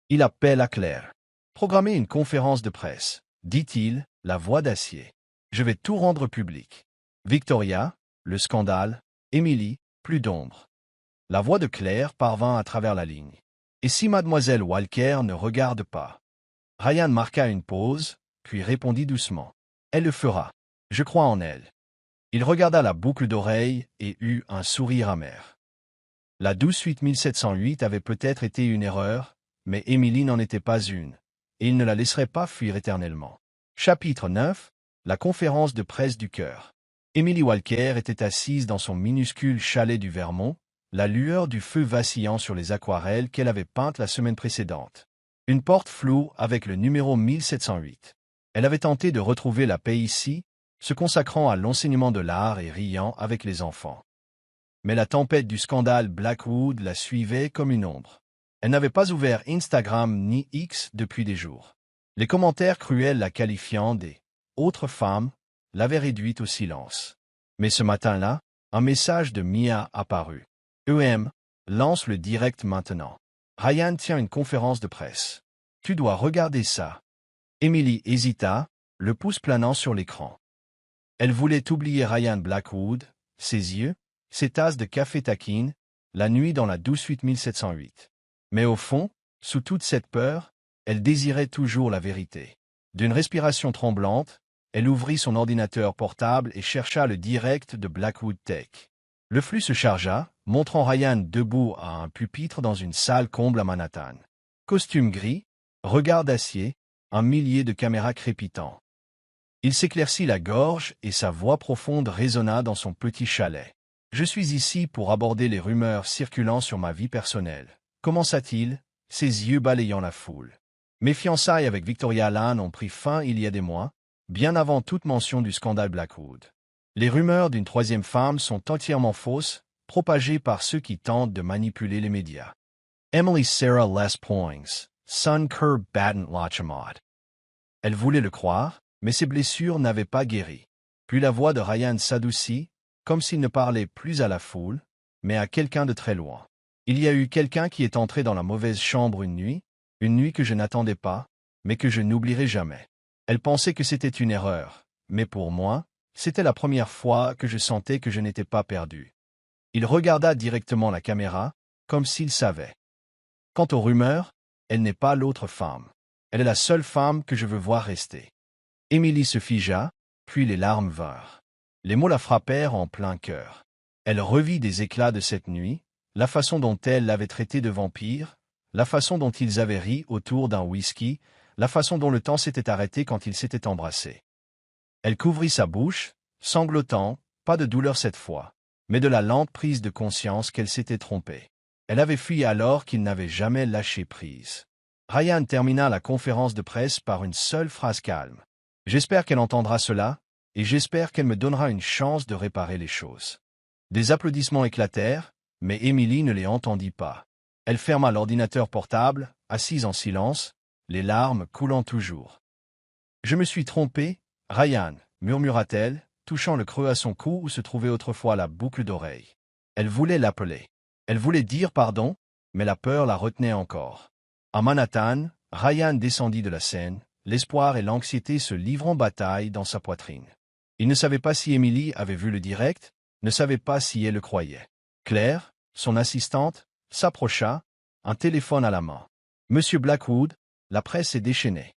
Il appelle à Claire. « Programmer une conférence de presse, dit-il, la voix d'acier. Je vais tout rendre public. Victoria, le scandale, Emily, plus d'ombre. » La voix de Claire parvint à travers la ligne. « Et si mademoiselle Walker ne regarde pas ?» Ryan marqua une pause, puis répondit doucement. « Elle le fera. Je crois en elle. » Il regarda la boucle d'oreille et eut un sourire amer. La douce suite 1708 avait peut-être été une erreur, mais Emily n'en était pas une, et il ne la laisserait pas fuir éternellement. Chapitre 9. La conférence de presse du cœur. Emily Walker était assise dans son minuscule chalet du Vermont, la lueur du feu vacillant sur les aquarelles qu'elle avait peintes la semaine précédente. Une porte floue avec le numéro 1708. Elle avait tenté de retrouver la paix ici, se consacrant à l'enseignement de l'art et riant avec les enfants. Mais la tempête du scandale Blackwood la suivait comme une ombre. Elle n'avait pas ouvert Instagram ni X depuis des jours. Les commentaires cruels la qualifiant des « autres femmes » l'avaient réduite au silence. Mais ce matin-là, un message de Mia apparut. « lance le direct maintenant. Ryan tient une conférence de presse. Tu dois regarder ça. » Emily hésita, le pouce planant sur l'écran. Elle voulait oublier Ryan Blackwood, ses yeux, ses tasses de café taquine, la nuit dans la douce suite 1708. Mais au fond, sous toute cette peur, elle désirait toujours la vérité. D'une respiration tremblante, elle ouvrit son ordinateur portable et chercha le direct de Blackwood Tech. Le flux se chargea, montrant Ryan debout à un pupitre dans une salle comble à Manhattan. Costume gris, regard d'acier, un millier de caméras crépitant. Il s'éclaircit la gorge et sa voix profonde résonna dans son petit chalet. « Je suis ici pour aborder les rumeurs circulant sur ma vie personnelle. » Commença-t-il, ses yeux balayant la foule. Mes fiançailles avec Victoria Allan ont pris fin il y a des mois, bien avant toute mention du scandale Blackwood. Les rumeurs d'une troisième femme sont entièrement fausses, propagées par ceux qui tentent de manipuler les médias. Emily Sarah Les Poings, son Kerr Batten Lachamot. Elle voulait le croire, mais ses blessures n'avaient pas guéri. Puis la voix de Ryan s'adoucit, comme s'il ne parlait plus à la foule, mais à quelqu'un de très loin. Il y a eu quelqu'un qui est entré dans la mauvaise chambre une nuit que je n'attendais pas, mais que je n'oublierai jamais. Elle pensait que c'était une erreur, mais pour moi, c'était la première fois que je sentais que je n'étais pas perdu. Il regarda directement la caméra, comme s'il savait. Quant aux rumeurs, elle n'est pas l'autre femme. Elle est la seule femme que je veux voir rester. Emily se figea, puis les larmes vinrent. Les mots la frappèrent en plein cœur. Elle revit des éclats de cette nuit, la façon dont elle l'avait traité de vampire, la façon dont ils avaient ri autour d'un whisky, la façon dont le temps s'était arrêté quand ils s'étaient embrassés. Elle couvrit sa bouche, sanglotant, pas de douleur cette fois, mais de la lente prise de conscience qu'elle s'était trompée. Elle avait fui alors qu'il n'avait jamais lâché prise. Ryan termina la conférence de presse par une seule phrase calme. « J'espère qu'elle entendra cela, et j'espère qu'elle me donnera une chance de réparer les choses. » Des applaudissements éclatèrent, mais Emily ne les entendit pas. Elle ferma l'ordinateur portable, assise en silence, les larmes coulant toujours. « Je me suis trompée, Ryan, » murmura-t-elle, touchant le creux à son cou où se trouvait autrefois la boucle d'oreille. Elle voulait l'appeler. Elle voulait dire pardon, mais la peur la retenait encore. À Manhattan, Ryan descendit de la scène, l'espoir et l'anxiété se livrant bataille dans sa poitrine. Il ne savait pas si Emily avait vu le direct, ne savait pas si elle le croyait. Claire, son assistante, s'approcha, un téléphone à la main. « Monsieur Blackwood, la presse est déchaînée.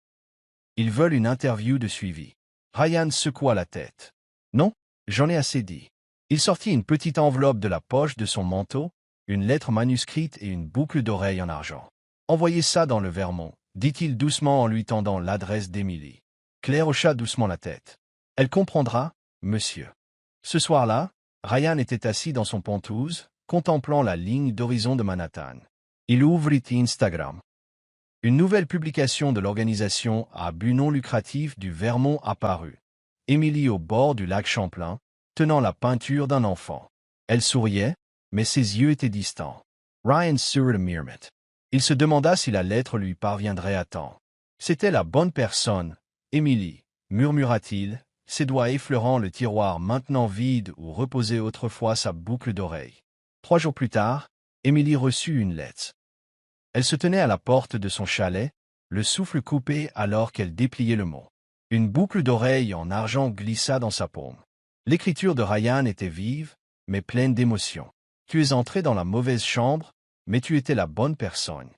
Ils veulent une interview de suivi. » Ryan secoua la tête. « Non, j'en ai assez dit. » Il sortit une petite enveloppe de la poche de son manteau, une lettre manuscrite et une boucle d'oreille en argent. « Envoyez ça dans le Vermont, » dit-il doucement en lui tendant l'adresse d'Emily. Claire hocha doucement la tête. « Elle comprendra, monsieur. » Ce soir-là, Ryan était assis dans son pentouse, contemplant la ligne d'horizon de Manhattan. Il ouvrit Instagram. Une nouvelle publication de l'organisation à but non lucratif du Vermont apparut. Emily au bord du lac Champlain, tenant la peinture d'un enfant. Elle souriait, mais ses yeux étaient distants. Ryan sourit Mirmit. Il se demanda si la lettre lui parviendrait à temps. C'était la bonne personne, Emily, murmura-t-il, ses doigts effleurant le tiroir maintenant vide où reposait autrefois sa boucle d'oreille. 3 jours plus tard, Emily reçut une lettre. Elle se tenait à la porte de son chalet, le souffle coupé alors qu'elle dépliait le mot. Une boucle d'oreille en argent glissa dans sa paume. L'écriture de Ryan était vive, mais pleine d'émotion. « Tu es entré dans la mauvaise chambre, mais tu étais la bonne personne. »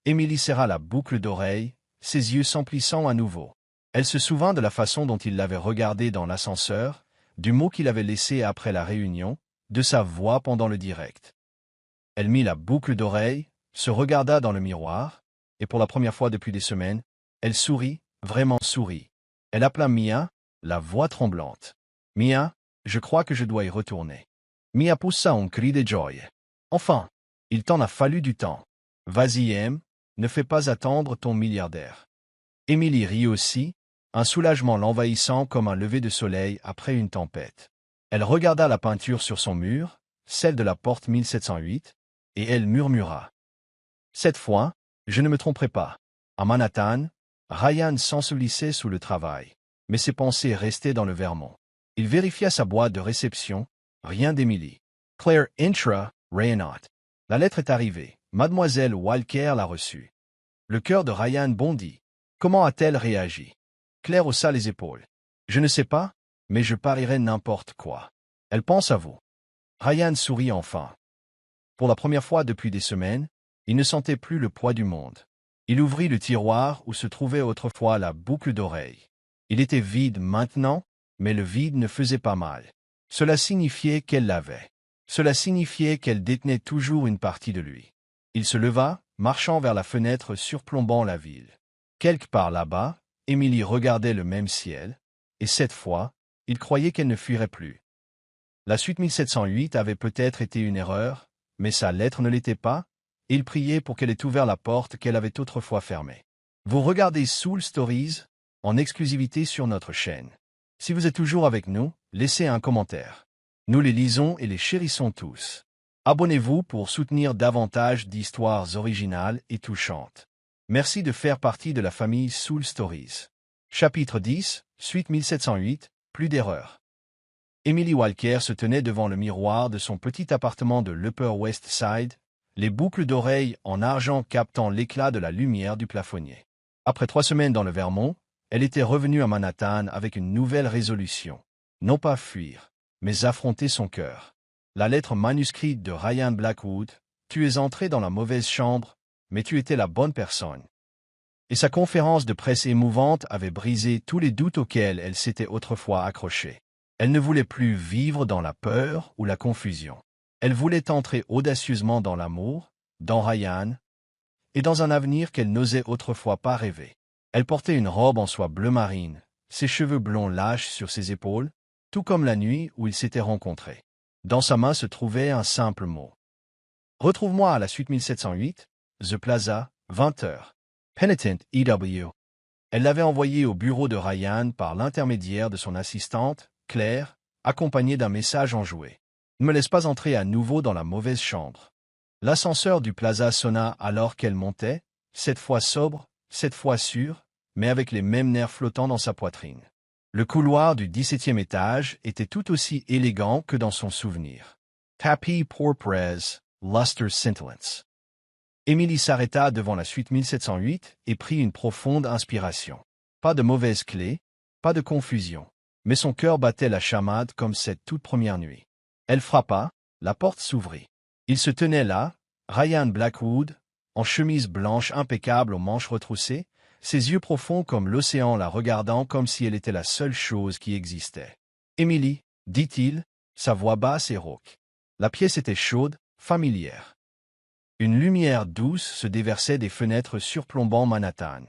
Emily serra la boucle d'oreille, ses yeux s'emplissant à nouveau. Elle se souvint de la façon dont il l'avait regardée dans l'ascenseur, du mot qu'il avait laissé après la réunion, de sa voix pendant le direct. Elle mit la boucle d'oreille, se regarda dans le miroir, et pour la première fois depuis des semaines, elle sourit, vraiment sourit. Elle appela Mia, la voix tremblante. « Mia, je crois que je dois y retourner. » Mia poussa un cri de joie. « Enfin, il t'en a fallu du temps. Vas-y, ne fais pas attendre ton milliardaire. » Emily rit aussi, un soulagement l'envahissant comme un lever de soleil après une tempête. Elle regarda la peinture sur son mur, celle de la porte 1708, et elle murmura. « Cette fois, je ne me tromperai pas. » À Manhattan, Ryan s'ensevelissait sous le travail, mais ses pensées restaient dans le Vermont. Il vérifia sa boîte de réception, rien d'Emily. Claire Intra, Raynaud. La lettre est arrivée. Mademoiselle Walker l'a reçue. Le cœur de Ryan bondit. Comment a-t-elle réagi? Claire haussa les épaules. Je ne sais pas, mais je parierais n'importe quoi. Elle pense à vous. Ryan sourit enfin. Pour la première fois depuis des semaines, il ne sentait plus le poids du monde. Il ouvrit le tiroir où se trouvait autrefois la boucle d'oreille. Il était vide maintenant, mais le vide ne faisait pas mal. Cela signifiait qu'elle l'avait. Cela signifiait qu'elle détenait toujours une partie de lui. Il se leva, marchant vers la fenêtre surplombant la ville. Quelque part là-bas, Emily regardait le même ciel, et cette fois, il croyait qu'elle ne fuirait plus. La suite 1708 avait peut-être été une erreur, mais sa lettre ne l'était pas, et il priait pour qu'elle ait ouvert la porte qu'elle avait autrefois fermée. Vous regardez Soul Stories, en exclusivité sur notre chaîne. Si vous êtes toujours avec nous, laissez un commentaire. Nous les lisons et les chérissons tous. Abonnez-vous pour soutenir davantage d'histoires originales et touchantes. Merci de faire partie de la famille Soul Stories. Chapitre 10, suite 1708, plus d'erreurs. Emily Walker se tenait devant le miroir de son petit appartement de l'Upper West Side, les boucles d'oreilles en argent captant l'éclat de la lumière du plafonnier. Après 3 semaines dans le Vermont, elle était revenue à Manhattan avec une nouvelle résolution. Non pas fuir, mais affronter son cœur. La lettre manuscrite de Ryan Blackwood, « Tu es entré dans la mauvaise chambre, mais tu étais la bonne personne. » Et sa conférence de presse émouvante avait brisé tous les doutes auxquels elle s'était autrefois accrochée. Elle ne voulait plus vivre dans la peur ou la confusion. Elle voulait entrer audacieusement dans l'amour, dans Ryan, et dans un avenir qu'elle n'osait autrefois pas rêver. Elle portait une robe en soie bleu marine, ses cheveux blonds lâches sur ses épaules, tout comme la nuit où ils s'étaient rencontrés. Dans sa main se trouvait un simple mot. Retrouve-moi à la suite 1708, The Plaza, 20h. Penitent, E.W. Elle l'avait envoyé au bureau de Ryan par l'intermédiaire de son assistante, Claire, accompagnée d'un message enjoué. Ne me laisse pas entrer à nouveau dans la mauvaise chambre. L'ascenseur du Plaza sonna alors qu'elle montait, cette fois sobre, cette fois sûre, mais avec les mêmes nerfs flottants dans sa poitrine. Le couloir du 17e étage était tout aussi élégant que dans son souvenir. Tapis pourpres, luster scintillants. Émilie s'arrêta devant la suite 1708 et prit une profonde inspiration. Pas de mauvaise clé, pas de confusion, mais son cœur battait la chamade comme cette toute première nuit. Elle frappa, la porte s'ouvrit. Il se tenait là, Ryan Blackwood, en chemise blanche impeccable aux manches retroussées, ses yeux profonds comme l'océan la regardant comme si elle était la seule chose qui existait. « Émilie, dit-il, sa voix basse et rauque. La pièce était chaude, familière. Une lumière douce se déversait des fenêtres surplombant Manhattan.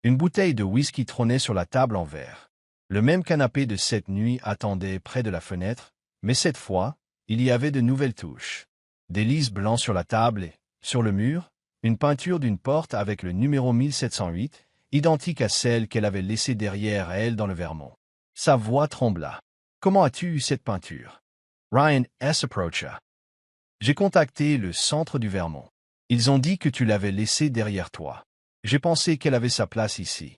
Une bouteille de whisky trônait sur la table en verre. Le même canapé de cette nuit attendait près de la fenêtre, mais cette fois, il y avait de nouvelles touches. Des lys blancs sur la table et, sur le mur, une peinture d'une porte avec le numéro 1708, identique à celle qu'elle avait laissée derrière elle dans le Vermont. Sa voix trembla. « Comment as-tu eu cette peinture ?» Ryan S. approcha. « J'ai contacté le centre du Vermont. Ils ont dit que tu l'avais laissée derrière toi. J'ai pensé qu'elle avait sa place ici. »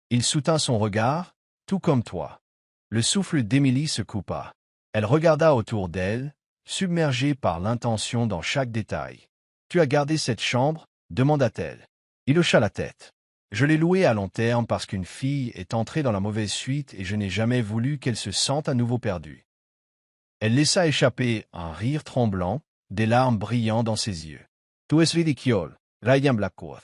Il soutint son regard, tout comme toi. Le souffle d'Émilie se coupa. Elle regarda autour d'elle, submergée par l'intention dans chaque détail. « Tu as gardé cette chambre ?» demanda-t-elle. Il hocha la tête. « Je l'ai louée à long terme parce qu'une fille est entrée dans la mauvaise suite et je n'ai jamais voulu qu'elle se sente à nouveau perdue. » Elle laissa échapper un rire tremblant, des larmes brillant dans ses yeux. « Tu es ridicule, Ryan Blackwood. »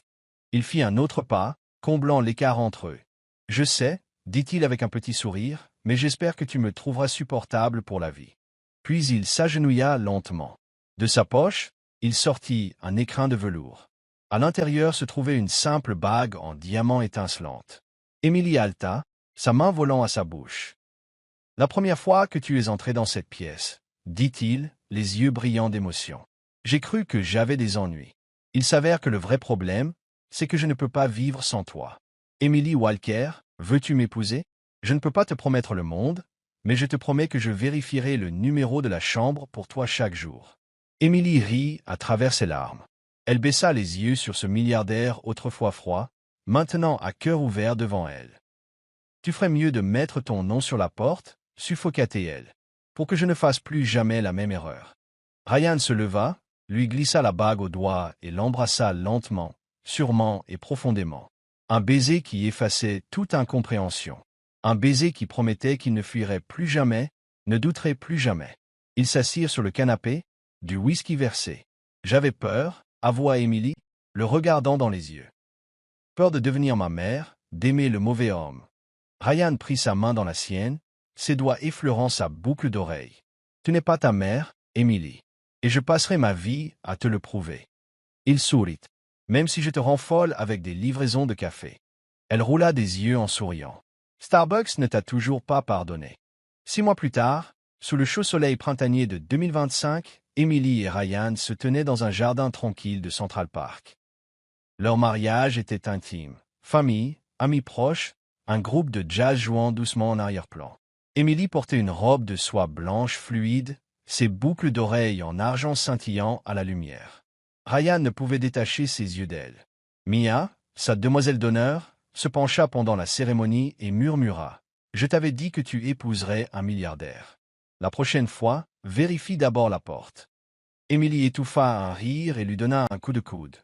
Il fit un autre pas, comblant l'écart entre eux. « Je sais, dit-il avec un petit sourire, mais j'espère que tu me trouveras supportable pour la vie. » Puis il s'agenouilla lentement. De sa poche, il sortit un écrin de velours. À l'intérieur se trouvait une simple bague en diamant étincelante. Émilie halta, sa main volant à sa bouche. « La première fois que tu es entré dans cette pièce, dit-il, les yeux brillants d'émotion, j'ai cru que j'avais des ennuis. Il s'avère que le vrai problème, c'est que je ne peux pas vivre sans toi. Émilie Walker, veux-tu m'épouser? Je ne peux pas te promettre le monde, mais je te promets que je vérifierai le numéro de la chambre pour toi chaque jour. » Émilie rit à travers ses larmes. Elle baissa les yeux sur ce milliardaire autrefois froid, maintenant à cœur ouvert devant elle. « Tu ferais mieux de mettre ton nom sur la porte, » suffoqua-t-elle, « pour que je ne fasse plus jamais la même erreur. » Ryan se leva, lui glissa la bague au doigt et l'embrassa lentement, sûrement et profondément. Un baiser qui effaçait toute incompréhension. Un baiser qui promettait qu'il ne fuirait plus jamais, ne douterait plus jamais. Ils s'assirent sur le canapé, du whisky versé. « J'avais peur, » avoua Émilie, le regardant dans les yeux. « Peur de devenir ma mère, d'aimer le mauvais homme. » Ryan prit sa main dans la sienne, ses doigts effleurant sa boucle d'oreille. « Tu n'es pas ta mère, Émilie, et je passerai ma vie à te le prouver. » Il sourit. « Même si je te rends folle avec des livraisons de café. » Elle roula des yeux en souriant. « Starbucks ne t'a toujours pas pardonné. » 6 mois plus tard, sous le chaud soleil printanier de 2025, Émilie et Ryan se tenaient dans un jardin tranquille de Central Park. Leur mariage était intime. Famille, amis proches, un groupe de jazz jouant doucement en arrière-plan. Émilie portait une robe de soie blanche fluide, ses boucles d'oreilles en argent scintillant à la lumière. Ryan ne pouvait détacher ses yeux d'elle. Mia, sa demoiselle d'honneur, se pencha pendant la cérémonie et murmura « Je t'avais dit que tu épouserais un milliardaire. La prochaine fois, vérifie d'abord la porte. » Émilie étouffa un rire et lui donna un coup de coude.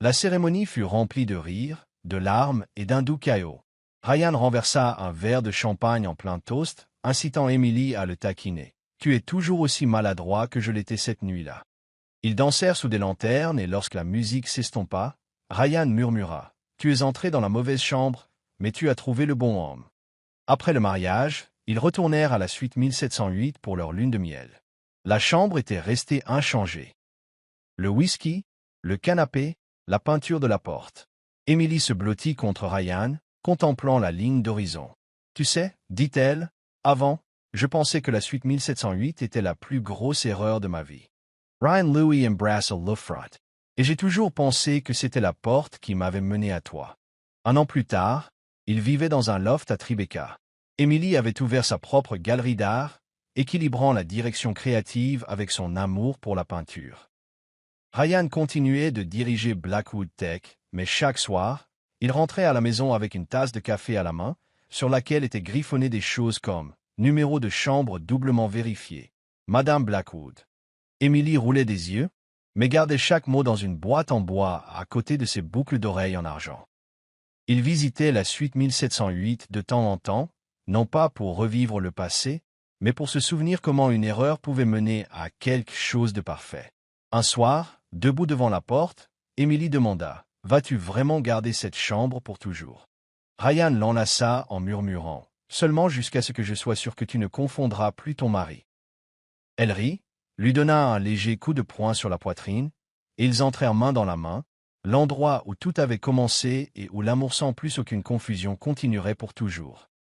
La cérémonie fut remplie de rires, de larmes et d'un doux chaos. Ryan renversa un verre de champagne en plein toast, incitant Émilie à le taquiner. « Tu es toujours aussi maladroit que je l'étais cette nuit-là. » Ils dansèrent sous des lanternes et lorsque la musique s'estompa, Ryan murmura « Tu es entré dans la mauvaise chambre, mais tu as trouvé le bon homme. » Après le mariage, ils retournèrent à la suite 1708 pour leur lune de miel. La chambre était restée inchangée. Le whisky, le canapé, la peinture de la porte. Emily se blottit contre Ryan, contemplant la ligne d'horizon. « Tu sais, dit-elle, avant, je pensais que la suite 1708 était la plus grosse erreur de ma vie. Ryan Louis embrasse Lufrat. Et j'ai toujours pensé que c'était la porte qui m'avait mené à toi. » Un an plus tard, il vivait dans un loft à Tribeca. Emily avait ouvert sa propre galerie d'art, équilibrant la direction créative avec son amour pour la peinture. Ryan continuait de diriger Blackwood Tech, mais chaque soir, il rentrait à la maison avec une tasse de café à la main, sur laquelle étaient griffonnées des choses comme « numéro de chambre doublement vérifié, Madame Blackwood ». Emily roulait des yeux, mais gardait chaque mot dans une boîte en bois à côté de ses boucles d'oreilles en argent. Il visitait la suite 1708 de temps en temps, non pas pour revivre le passé, mais pour se souvenir comment une erreur pouvait mener à quelque chose de parfait. Un soir, debout devant la porte, Emily demanda « Vas-tu vraiment garder cette chambre pour toujours ?» Ryan l'enlaça en murmurant « Seulement jusqu'à ce que je sois sûr que tu ne confondras plus ton mari. » Elle rit, lui donna un léger coup de poing sur la poitrine, et ils entrèrent main dans la main, l'endroit où tout avait commencé et où l'amour sans plus aucune confusion continuerait pour toujours.